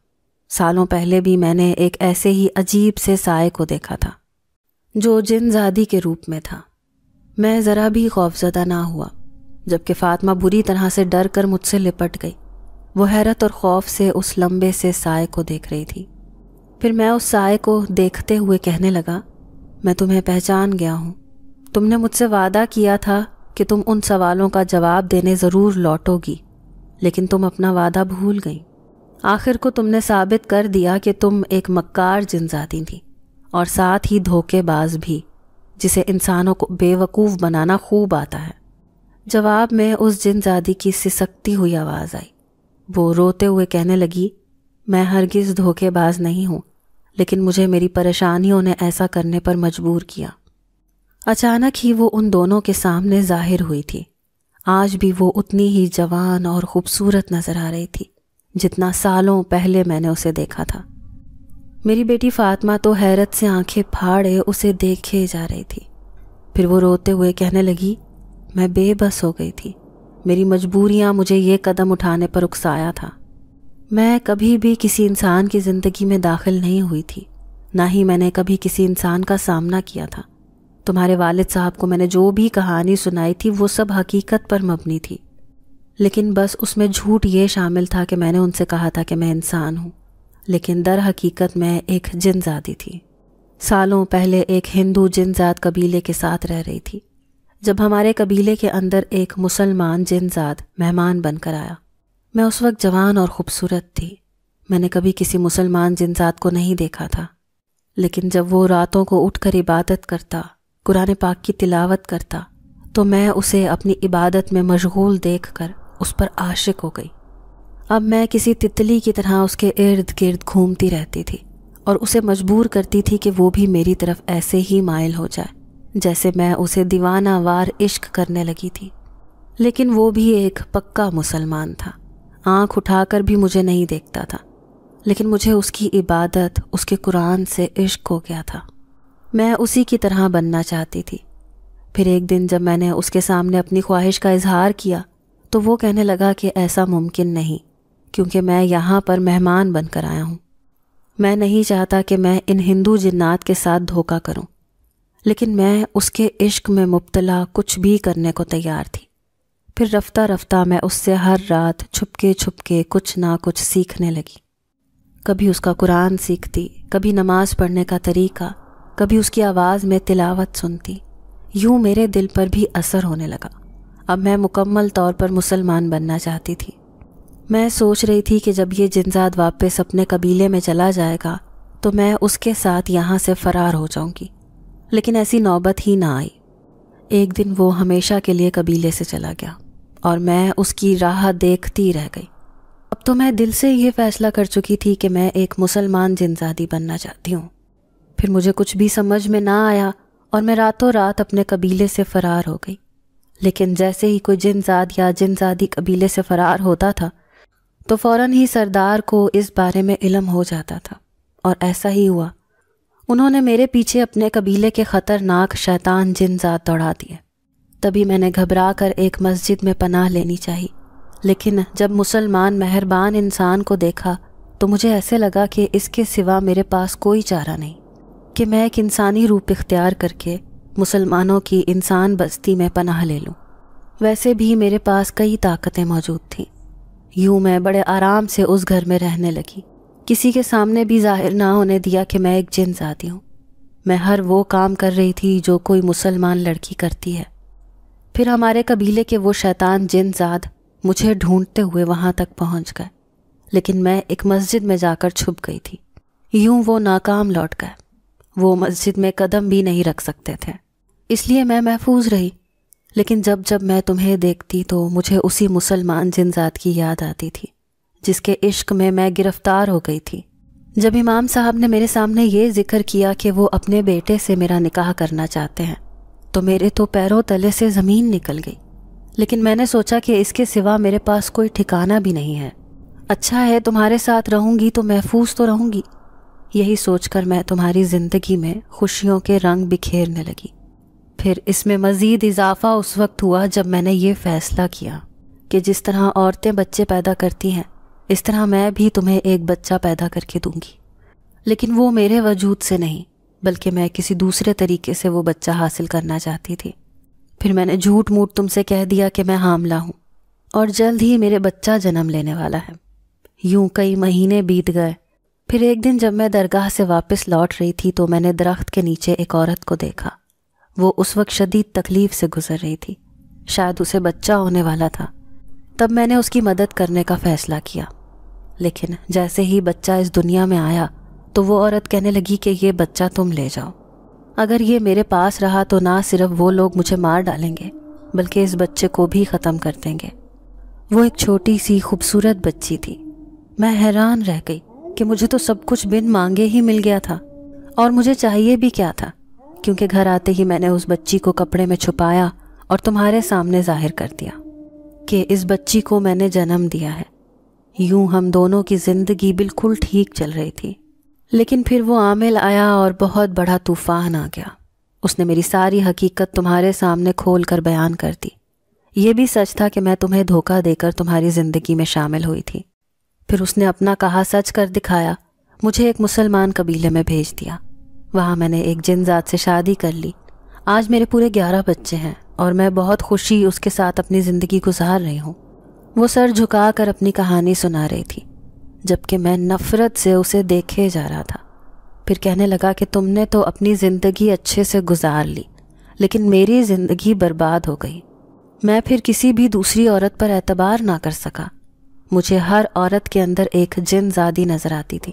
سالوں پہلے بھی میں نے ایک ایسے ہی عجیب سے سائے کو دیکھا تھا جو جن زادی کے روپ میں تھا۔ میں ذرا بھی خوفزدہ نہ ہوا، جبکہ فاطمہ بری طرح سے ڈر کر مجھ سے لپٹ گئی۔ وہ حیرت اور خوف سے اس لمبے سے سائے کو دیکھ رہی تھی۔ پھر میں اس سائے کو دیکھتے ہوئے کہنے لگا، میں تمہیں پہچان گیا ہوں۔ تم نے مجھ سے وعدہ کیا تھا کہ تم ان سوالوں کا جواب دینے ضرور لوٹو گی، لیکن تم اپنا وعدہ بھول گئی۔ آخر کو تم نے ثابت کر دیا کہ تم ایک مکار جنزادی تھی، اور ساتھ ہی دھوکے باز بھی، جسے انسانوں کو بے وقوف بنانا خوب آتا ہے۔ جواب میں اس جنزادی کی سسکتی ہوئی آواز آئی۔ وہ روتے ہوئے کہنے لگی، میں ہرگز دھوکے باز نہیں ہوں، لیکن مجھے میری پریشانیوں نے ایسا کرنے پر مجبور کیا۔ اچانک ہی وہ ان دونوں کے سامنے ظاہر ہوئی تھی۔ آج بھی وہ اتنی ہی جوان اور خوبصورت نظر آ رہی تھی جتنا سالوں پہلے میں نے اسے دیکھا تھا۔ میری بیٹی فاطمہ تو حیرت سے آنکھیں پھاڑے اسے دیکھے جا رہی تھی۔ پھر وہ روتے ہوئے کہنے لگی، میں بے بس ہو گئی تھی، میری مجبوریاں مجھے یہ قدم اٹھانے پر اکسایا تھا۔ میں کبھی بھی کسی انسان کی زندگی میں داخل نہیں ہوئی تھی، نہ ہی میں نے کبھی کسی انسان کا سامنا کیا تھا۔ تمہارے والد صاحب کو میں نے جو بھی کہانی سنائی تھی وہ سب حقیقت پر مبنی تھی، لیکن بس اس میں جھوٹ یہ شامل تھا کہ میں نے ان سے کہا تھا کہ میں انسان ہوں، لیکن در حقیقت میں ایک جنزادی تھی۔ سالوں پہلے ایک ہندو جنزاد قبیلے کے ساتھ رہ رہی تھی، جب ہمارے قبیلے کے اندر ایک مسلمان جنزاد مہمان بن کر آیا۔ میں اس وقت جوان اور خوبصورت تھی، میں نے کبھی کسی مسلمان جنزاد کو نہیں دیکھا تھا، لیکن جب وہ راتوں کو اٹھ کر عبادت کرتا، قرآن پاک کی تلاوت کرتا، تو میں اسے اپنی عبادت میں مشغول دیکھ کر اس پر عاشق ہو گئی۔ اب میں کسی تتلی کی طرح اس کے ارد گرد گھومتی رہتی تھی اور اسے مجبور کرتی تھی کہ وہ بھی میری طرف ایسے ہی مائل ہو جائے جیسے میں اسے دیوانہ وار عشق کرنے لگی تھی۔ لیکن وہ بھی ایک پکا مسلمان تھا، آنکھ اٹھا کر بھی مجھے نہیں دیکھتا تھا، لیکن مجھے اس کی عبادت، اس کے قرآن سے عشق ہو گیا تھا۔ میں اسی کی طرح بننا چاہتی تھی۔ پھر ایک دن جب میں نے اس کے سامنے اپنی خواہش کا اظہار کیا تو وہ کہنے لگا کہ ایسا ممکن نہیں، کیونکہ میں یہاں پر مہمان بن کر آیا ہوں۔ میں نہیں چاہتا کہ میں ان ہندو جنات کے ساتھ دھوکہ کروں، لیکن میں اس کے عشق میں مبتلا کچھ بھی کرنے کو تیار تھی۔ پھر رفتہ رفتہ میں اس سے ہر رات چھپ کے کچھ نہ کچھ سیکھنے لگی۔ کبھی اس کا قرآن سیکھتی، کبھی نماز پڑھنے کا طریقہ، کبھی اس کی آواز میں تلاوت سنتی۔ یوں میرے دل پر بھی اثر ہونے لگا۔ اب میں مکمل طور پر مسلمان بننا چاہتی تھی۔ میں سوچ رہی تھی کہ جب یہ جنزاد واپس اپنے قبیلے میں چلا جائے گا تو میں اس کے ساتھ یہاں سے فرار ہو جاؤں گی، لیکن ایسی نوبت ہی نہ آئی۔ ایک دن وہ ہمیشہ کے لیے قبیلے سے چلا گیا اور میں اس کی راہ دیکھتی رہ گئی۔ اب تو میں دل سے یہ فیصلہ کر چکی تھی کہ میں ایک مسلمان جنزادی بننا چاہتی ہوں۔ پھر مجھے کچھ بھی سمجھ میں نہ آیا اور میں راتوں رات اپنے قبیلے سے فرار ہو گئی۔ لیکن جیسے ہی کوئی جنزاد یا جنزادی قبیلے سے فرار ہوتا تھا تو فوراً ہی سردار کو اس بارے میں علم ہو جاتا تھا، اور ایسا ہی ہوا۔ انہوں نے میرے پیچھے اپنے قبیلے کے خطرناک شیطان جنزاد دوڑا دیے۔ تبھی میں نے گھبرا کر ایک مسجد میں پناہ لینی چاہی، لیکن جب مسلمان مہربان انسان کو دیکھا تو مجھے ایسے لگا کہ اس کے سوا میرے پاس کوئی چارہ نہیں کہ میں ایک انسانی روپ اختیار کر کے مسلمانوں کی انسان بستی میں پناہ لے لوں۔ ویسے بھی میرے پاس کئی طاقتیں موجود تھیں۔ یوں میں بڑے آرام سے اس گھر میں رہنے لگی، کسی کے سامنے بھی ظاہر نہ ہونے دیا کہ میں ایک جنزادی ہوں۔ میں ہر وہ کام کر رہی تھی جو کوئی مسلمان لڑکی کرتی ہے۔ پھر ہمارے قبیلے کے وہ شیطان جنزاد مجھے ڈھونڈتے ہوئے وہاں تک پہنچ گئے، لیکن میں ایک مسجد میں جا کر چھپ گئی تھی۔ یوں وہ ناکام لوٹ گئے، وہ مسجد میں قدم بھی نہیں رکھ سکتے تھے، اس لیے میں محفوظ رہی۔ لیکن جب میں تمہیں دیکھتی تو مجھے اسی مسلمان جنزاد کی یاد آتی تھی جس کے عشق میں گرفتار ہو گئی تھی۔ جب امام صاحب نے میرے سامنے یہ ذکر کیا کہ وہ اپنے بیٹے سے میرا نکاح کرنا چاہتے ہیں تو میرے تو پیروں تلے سے زمین نکل گئی، لیکن میں نے سوچا کہ اس کے سوا میرے پاس کوئی ٹھکانہ بھی نہیں ہے۔ اچھا ہے تمہارے ساتھ رہوں گی تو محفوظ تو رہوں گی، یہی سوچ کر میں تمہاری زندگی میں خوشیوں کے رنگ بکھیرنے لگی۔ پھر اس میں مزید اضافہ اس وقت ہوا جب میں نے یہ فیصلہ کیا کہ جس طرح عورتیں بچے پیدا کرتی ہیں اس طرح میں بھی تمہیں ایک بچہ پیدا کر کے دوں گی، لیکن وہ میرے وجود سے نہیں بلکہ میں کسی دوسرے طریقے سے وہ بچہ حاصل کرنا چاہتی تھی۔ پھر میں نے جھوٹ موٹ تم سے کہہ دیا کہ میں حاملہ ہوں اور جلد ہی میرے بچہ جنم لینے والا ہے۔ یوں کئی مہینے بیت گئے۔ پھر ایک دن جب میں درگاہ سے واپس لوٹ رہی تھی تو میں نے درخت کے نیچے ایک عورت کو دیکھا۔ وہ اس وقت شدید تکلیف سے گزر رہی تھی، شاید اسے بچہ ہونے والا تھا۔ تب میں نے اس کی مدد کرنے کا فیصلہ کیا، لیکن جیسے ہی بچہ اس دنیا میں آیا تو وہ عورت کہنے لگی کہ یہ بچہ تم لے جاؤ۔ اگر یہ میرے پاس رہا تو نہ صرف وہ لوگ مجھے مار ڈالیں گے بلکہ اس بچے کو بھی ختم کر دیں گے۔ وہ ایک چھوٹی سی خوبصورت بچی تھی۔ میں حیران رہ گئی کہ مجھے تو سب کچھ بن مانگے ہی مل گیا تھا، اور مجھے چاہیے بھی کیا تھا، کیونکہ گھر آتے ہی میں نے اس بچی کو کپڑے میں چھپایا اور تمہارے سامنے ظاہر کر دیا کہ اس بچی کو میں نے جنم دیا ہے۔ یوں ہم دونوں کی زندگی بالکل ٹھیک چل رہی تھی، لیکن پھر وہ عامل آیا اور بہت بڑا طوفان آ گیا۔ اس نے میری ساری حقیقت تمہارے سامنے کھول کر بیان کر دی۔ یہ بھی سچ تھا کہ میں تمہیں دھوکہ دے کر تمہاری زندگی میں شامل ہوئی تھی۔ پھر اس نے اپنا کہا سچ کر دکھایا، مجھے ایک مسلمان قبیلے میں بھیج دیا۔ وہاں میں نے ایک جن ذات سے شادی کر لی۔ آج میرے پورے 11 بچے ہیں اور میں بہت خوشی اس کے ساتھ اپنی زندگی گزار رہی ہوں۔ وہ سر جھکا کر اپنی کہانی سنا رہی تھی، جبکہ میں نفرت سے اسے دیکھے جا رہا تھا۔ پھر کہنے لگا کہ تم نے تو اپنی زندگی اچھے سے گزار لی، لیکن میری زندگی برباد ہو گئی۔ میں پھر کسی بھی دوسری عورت پر اعتبار نہ کر سکا۔ مجھے ہر عورت کے اندر ایک جن زادی نظر آتی تھی۔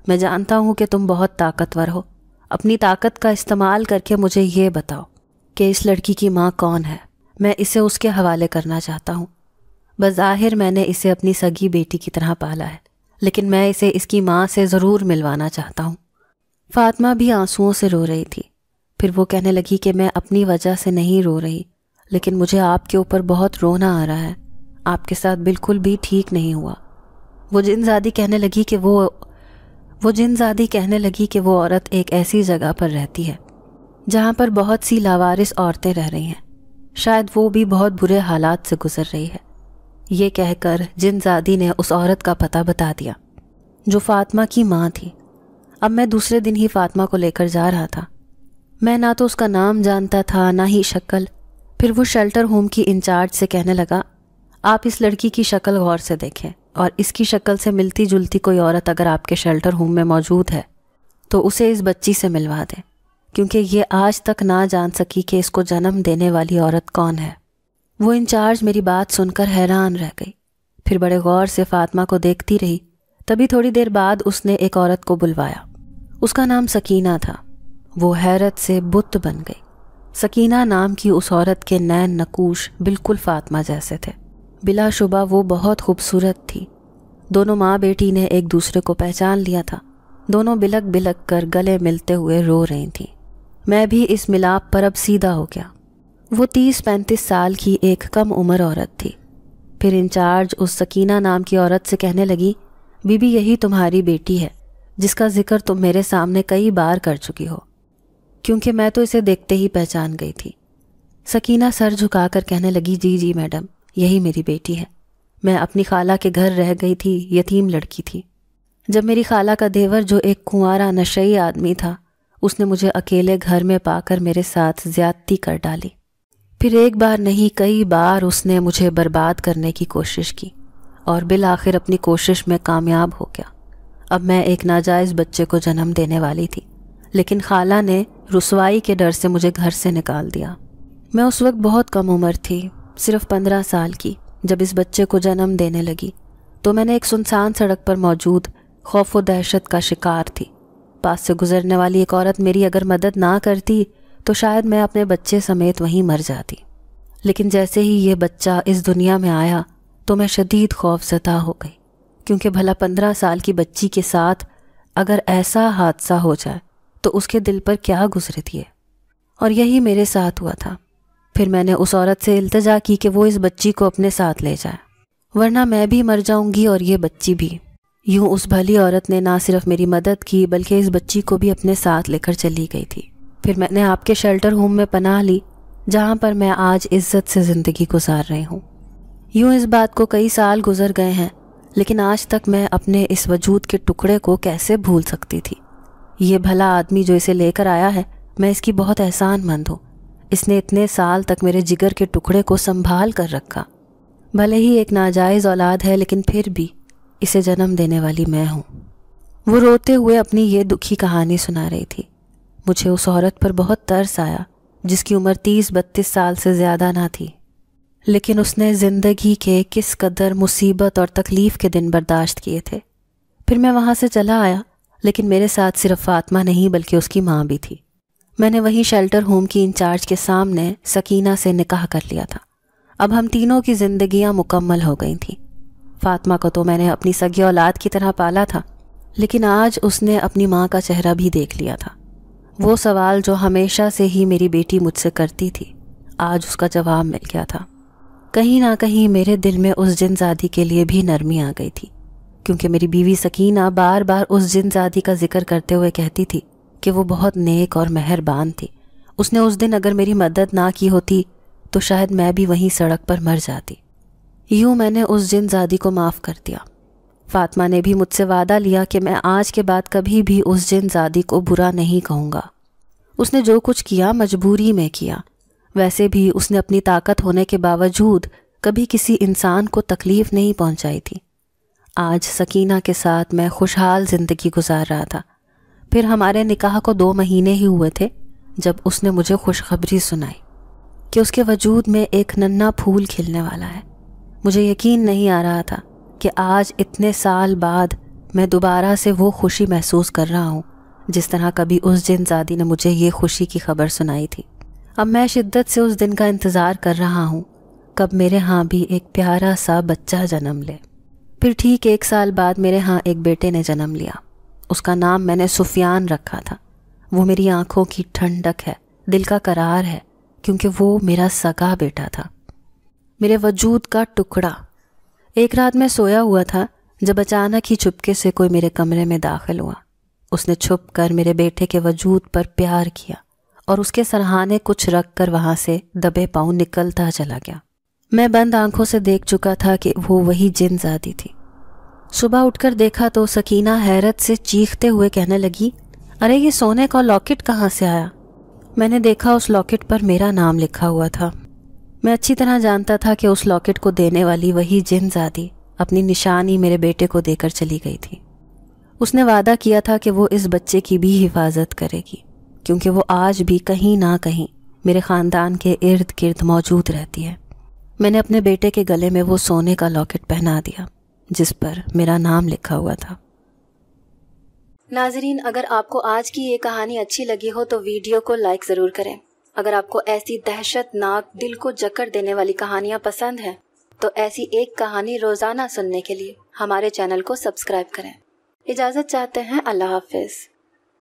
میں جانتا ہوں کہ تم بہت طاقتور ہو۔ اپنی طاقت کا استعمال کر کے مجھے یہ بتاؤ کہ اس لڑکی کی ماں کون ہے۔ میں اسے اس کے حوالے کرنا چاہتا ہوں۔ بظاہر میں نے اسے اپنی سگی بیٹی کی طرح پالا ہے، لیکن میں اسے اس کی ماں سے ضرور ملوانا چاہتا ہوں۔ فاطمہ بھی آنسوؤں سے رو رہی تھی۔ پھر وہ کہنے لگی کہ میں اپنی وجہ سے نہیں رو رہی، لیکن مجھے آپ کے اوپر بہت رونا آ رہا ہے۔ آپ کے ساتھ بالکل بھی ٹھیک نہیں ہوا۔ وہ جن زادی کہنے لگی کہ وہ عورت ایک ایسی جگہ پر رہتی ہے جہاں پر بہت سی لاوارث عورتیں رہ رہی ہیں، شاید وہ بھی بہت برے حالات سے گزر رہی ہے۔ یہ کہہ کر جن زادی نے اس عورت کا پتہ بتا دیا جو فاطمہ کی ماں تھی۔ اب میں دوسرے دن ہی فاطمہ کو لے کر جا رہا تھا۔ میں نہ تو اس کا نام جانتا تھا نہ ہی شکل۔ پھر وہ شیلٹر ہوم کی انچارج سے کہنے لگا، آپ اس لڑکی کی شکل غور سے دیکھیں، اور اس کی شکل سے ملتی جلتی کوئی عورت اگر آپ کے شیلٹر ہوم میں موجود ہے تو اسے اس بچی سے ملوا دیں، کیونکہ یہ آج تک نہ جان سکی کہ اس کو جنم دینے والی عورت کون ہے۔ وہ انچارج میری بات سن کر حیران رہ گئی، پھر بڑے غور سے فاطمہ کو دیکھتی رہی۔ تبھی تھوڑی دیر بعد اس نے ایک عورت کو بلوایا۔ اس کا نام سکینہ تھا۔ وہ حیرت سے بت بن گئی۔ سکینہ نام کی اس عورت کے نین نقوش بالکل فاطمہ جیسے تھے۔ بلا شبہ وہ بہت خوبصورت تھی۔ دونوں ماں بیٹی نے ایک دوسرے کو پہچان لیا تھا۔ دونوں بلک بلک کر گلے ملتے ہوئے رو رہی تھیں۔ میں بھی اس ملاپ پر اب سیدھا ہو گیا۔ وہ 30-35 سال کی ایک کم عمر عورت تھی۔ پھر انچارج اس سکینہ نام کی عورت سے کہنے لگی، بی بی یہی تمہاری بیٹی ہے جس کا ذکر تم میرے سامنے کئی بار کر چکی ہو، کیونکہ میں تو اسے دیکھتے ہی پہچان گئی تھی۔ سکینہ سر جھکا کر کہنے لگی، جی میڈم، یہی میری بیٹی ہے۔ میں اپنی خالہ کے گھر رہ گئی تھی، یتیم لڑکی تھی۔ جب میری خالہ کا دیور جو ایک کنوارا نشئی آدمی تھا، اس نے مجھے اکیلے گھر میں پا کر میرے ساتھ زیادتی کر ڈالی۔ پھر ایک بار نہیں کئی بار اس نے مجھے برباد کرنے کی کوشش کی اور بالآخر اپنی کوشش میں کامیاب ہو گیا۔ اب میں ایک ناجائز بچے کو جنم دینے والی تھی، لیکن خالہ نے رسوائی کے ڈر سے مجھے گھر سے نکال دیا۔ میں اس وقت بہت کم عمر تھی، صرف 15 سال کی۔ جب اس بچے کو جنم دینے لگی تو میں نے ایک سنسان سڑک پر موجود خوف و دہشت کا شکار تھی۔ پاس سے گزرنے والی ایک عورت میری اگر مدد نہ کرتی تو شاید میں اپنے بچے سمیت وہیں مر جاتی۔ لیکن جیسے ہی یہ بچہ اس دنیا میں آیا تو میں شدید خوف زدہ ہو گئی، کیونکہ بھلا 15 سال کی بچی کے ساتھ اگر ایسا حادثہ ہو جائے تو اس کے دل پر کیا گزرتی ہے۔ اور یہی میرے ساتھ ہوا تھا۔ پھر میں نے اس عورت سے التجا کی کہ وہ اس بچی کو اپنے ساتھ لے جائے، ورنہ میں بھی مر جاؤں گی اور یہ بچی بھی۔ یوں اس بھلی عورت نے نہ صرف میری مدد کی بلکہ اس بچی کو بھی اپنے ساتھ لے کر چلی گئی تھی۔ پھر میں نے آپ کے شیلٹر ہوم میں پناہ لی، جہاں پر میں آج عزت سے زندگی گزار رہی ہوں۔ یوں اس بات کو کئی سال گزر گئے ہیں، لیکن آج تک میں اپنے اس وجود کے ٹکڑے کو کیسے بھول سکتی تھی۔ یہ بھلا آدمی جو اسے لے کر آیا ہے، میں اس کی بہت احسان مند ہوں۔ اس نے اتنے سال تک میرے جگر کے ٹکڑے کو سنبھال کر رکھا۔ بھلے ہی ایک ناجائز اولاد ہے، لیکن پھر بھی اسے جنم دینے والی میں ہوں۔ وہ روتے ہوئے اپنی یہ دکھی کہانی سنا رہی تھی۔ مجھے اس عورت پر بہت ترس آیا جس کی عمر 30-32 سال سے زیادہ نہ تھی، لیکن اس نے زندگی کے کس قدر مصیبت اور تکلیف کے دن برداشت کیے تھے۔ پھر میں وہاں سے چلا آیا، لیکن میرے ساتھ صرف فاطمہ نہیں بلکہ اس کی ماں بھی تھی۔ میں نے وہیں شیلٹر ہوم کی انچارج کے سامنے سکینہ سے نکاح کر لیا تھا۔ اب ہم تینوں کی زندگیاں مکمل ہو گئی تھیں۔ فاطمہ کو تو میں نے اپنی سگی اولاد کی طرح پالا تھا، لیکن آج اس نے اپنی ماں کا چہرہ بھی دیکھ لیا تھا۔ وہ سوال جو ہمیشہ سے ہی میری بیٹی مجھ سے کرتی تھی، آج اس کا جواب مل گیا تھا۔ کہیں نہ کہیں میرے دل میں اس جن زادی کے لیے بھی نرمی آ گئی تھی، کیونکہ میری بیوی سکینہ بار بار اس جن زادی کا ذکر کرتے ہوئے کہتی تھی کہ وہ بہت نیک اور مہربان تھی۔ اس نے اس دن اگر میری مدد نہ کی ہوتی تو شاید میں بھی وہیں سڑک پر مر جاتی۔ یوں میں نے اس جن زادی کو معاف کر دیا۔ فاطمہ نے بھی مجھ سے وعدہ لیا کہ میں آج کے بعد کبھی بھی اس جن زادی کو برا نہیں کہوں گا۔ اس نے جو کچھ کیا مجبوری میں کیا، ویسے بھی اس نے اپنی طاقت ہونے کے باوجود کبھی کسی انسان کو تکلیف نہیں پہنچائی تھی۔ آج سکینہ کے ساتھ میں خوشحال زندگی گزار رہا تھا۔ پھر ہمارے نکاح کو 2 مہینے ہی ہوئے تھے جب اس نے مجھے خوشخبری سنائی کہ اس کے وجود میں ایک ننھا پھول کھلنے والا ہے۔ مجھے یقین نہیں آ رہا تھا کہ آج اتنے سال بعد میں دوبارہ سے وہ خوشی محسوس کر رہا ہوں جس طرح کبھی اس جن زادی نے مجھے یہ خوشی کی خبر سنائی تھی۔ اب میں شدت سے اس دن کا انتظار کر رہا ہوں کب میرے ہاں بھی ایک پیارا سا بچہ جنم لے۔ پھر ٹھیک 1 سال بعد میرے ہاں ایک بیٹے نے جنم لیا۔ اس کا نام میں نے سفیان رکھا تھا۔ وہ میری آنکھوں کی ٹھنڈک ہے، دل کا قرار ہے، کیونکہ وہ میرا سگا بیٹا تھا، میرے وجود کا ٹکڑا۔ ایک رات میں سویا ہوا تھا جب اچانک ہی چپکے سے کوئی میرے کمرے میں داخل ہوا۔ اس نے چھپ کر میرے بیٹے کے وجود پر پیار کیا اور اس کے سرہانے کچھ رکھ کر وہاں سے دبے پاؤں نکلتا چلا گیا۔ میں بند آنکھوں سے دیکھ چکا تھا کہ وہ وہی جن زادی تھی۔ صبح اٹھ کر دیکھا تو سکینہ حیرت سے چیختے ہوئے کہنے لگی، ارے یہ سونے کا لاکٹ کہاں سے آیا؟ میں نے دیکھا اس لاکٹ پر میرا نام لکھا ہوا تھا۔ میں اچھی طرح جانتا تھا کہ اس لاکٹ کو دینے والی وہی جن زادی اپنی نشانی میرے بیٹے کو دے کر چلی گئی تھی۔ اس نے وعدہ کیا تھا کہ وہ اس بچے کی بھی حفاظت کرے گی، کیونکہ وہ آج بھی کہیں نہ کہیں میرے خاندان کے ارد گرد موجود رہتی ہے۔ میں نے اپنے بیٹے کے گلے میں وہ سونے کا لاکٹ پہنا دیا جس پر میرا نام لکھا ہوا تھا۔ ناظرین، اگر آپ کو آج کی یہ کہانی اچھی لگی ہو تو ویڈیو کو لائک ضرور کریں۔ اگر آپ کو ایسی دہشت ناک دل کو جکڑ دینے والی کہانیاں پسند ہیں تو ایسی ایک کہانی روزانہ سننے کے لیے ہمارے چینل کو سبسکرائب کریں۔ اجازت چاہتے ہیں، اللہ حافظ۔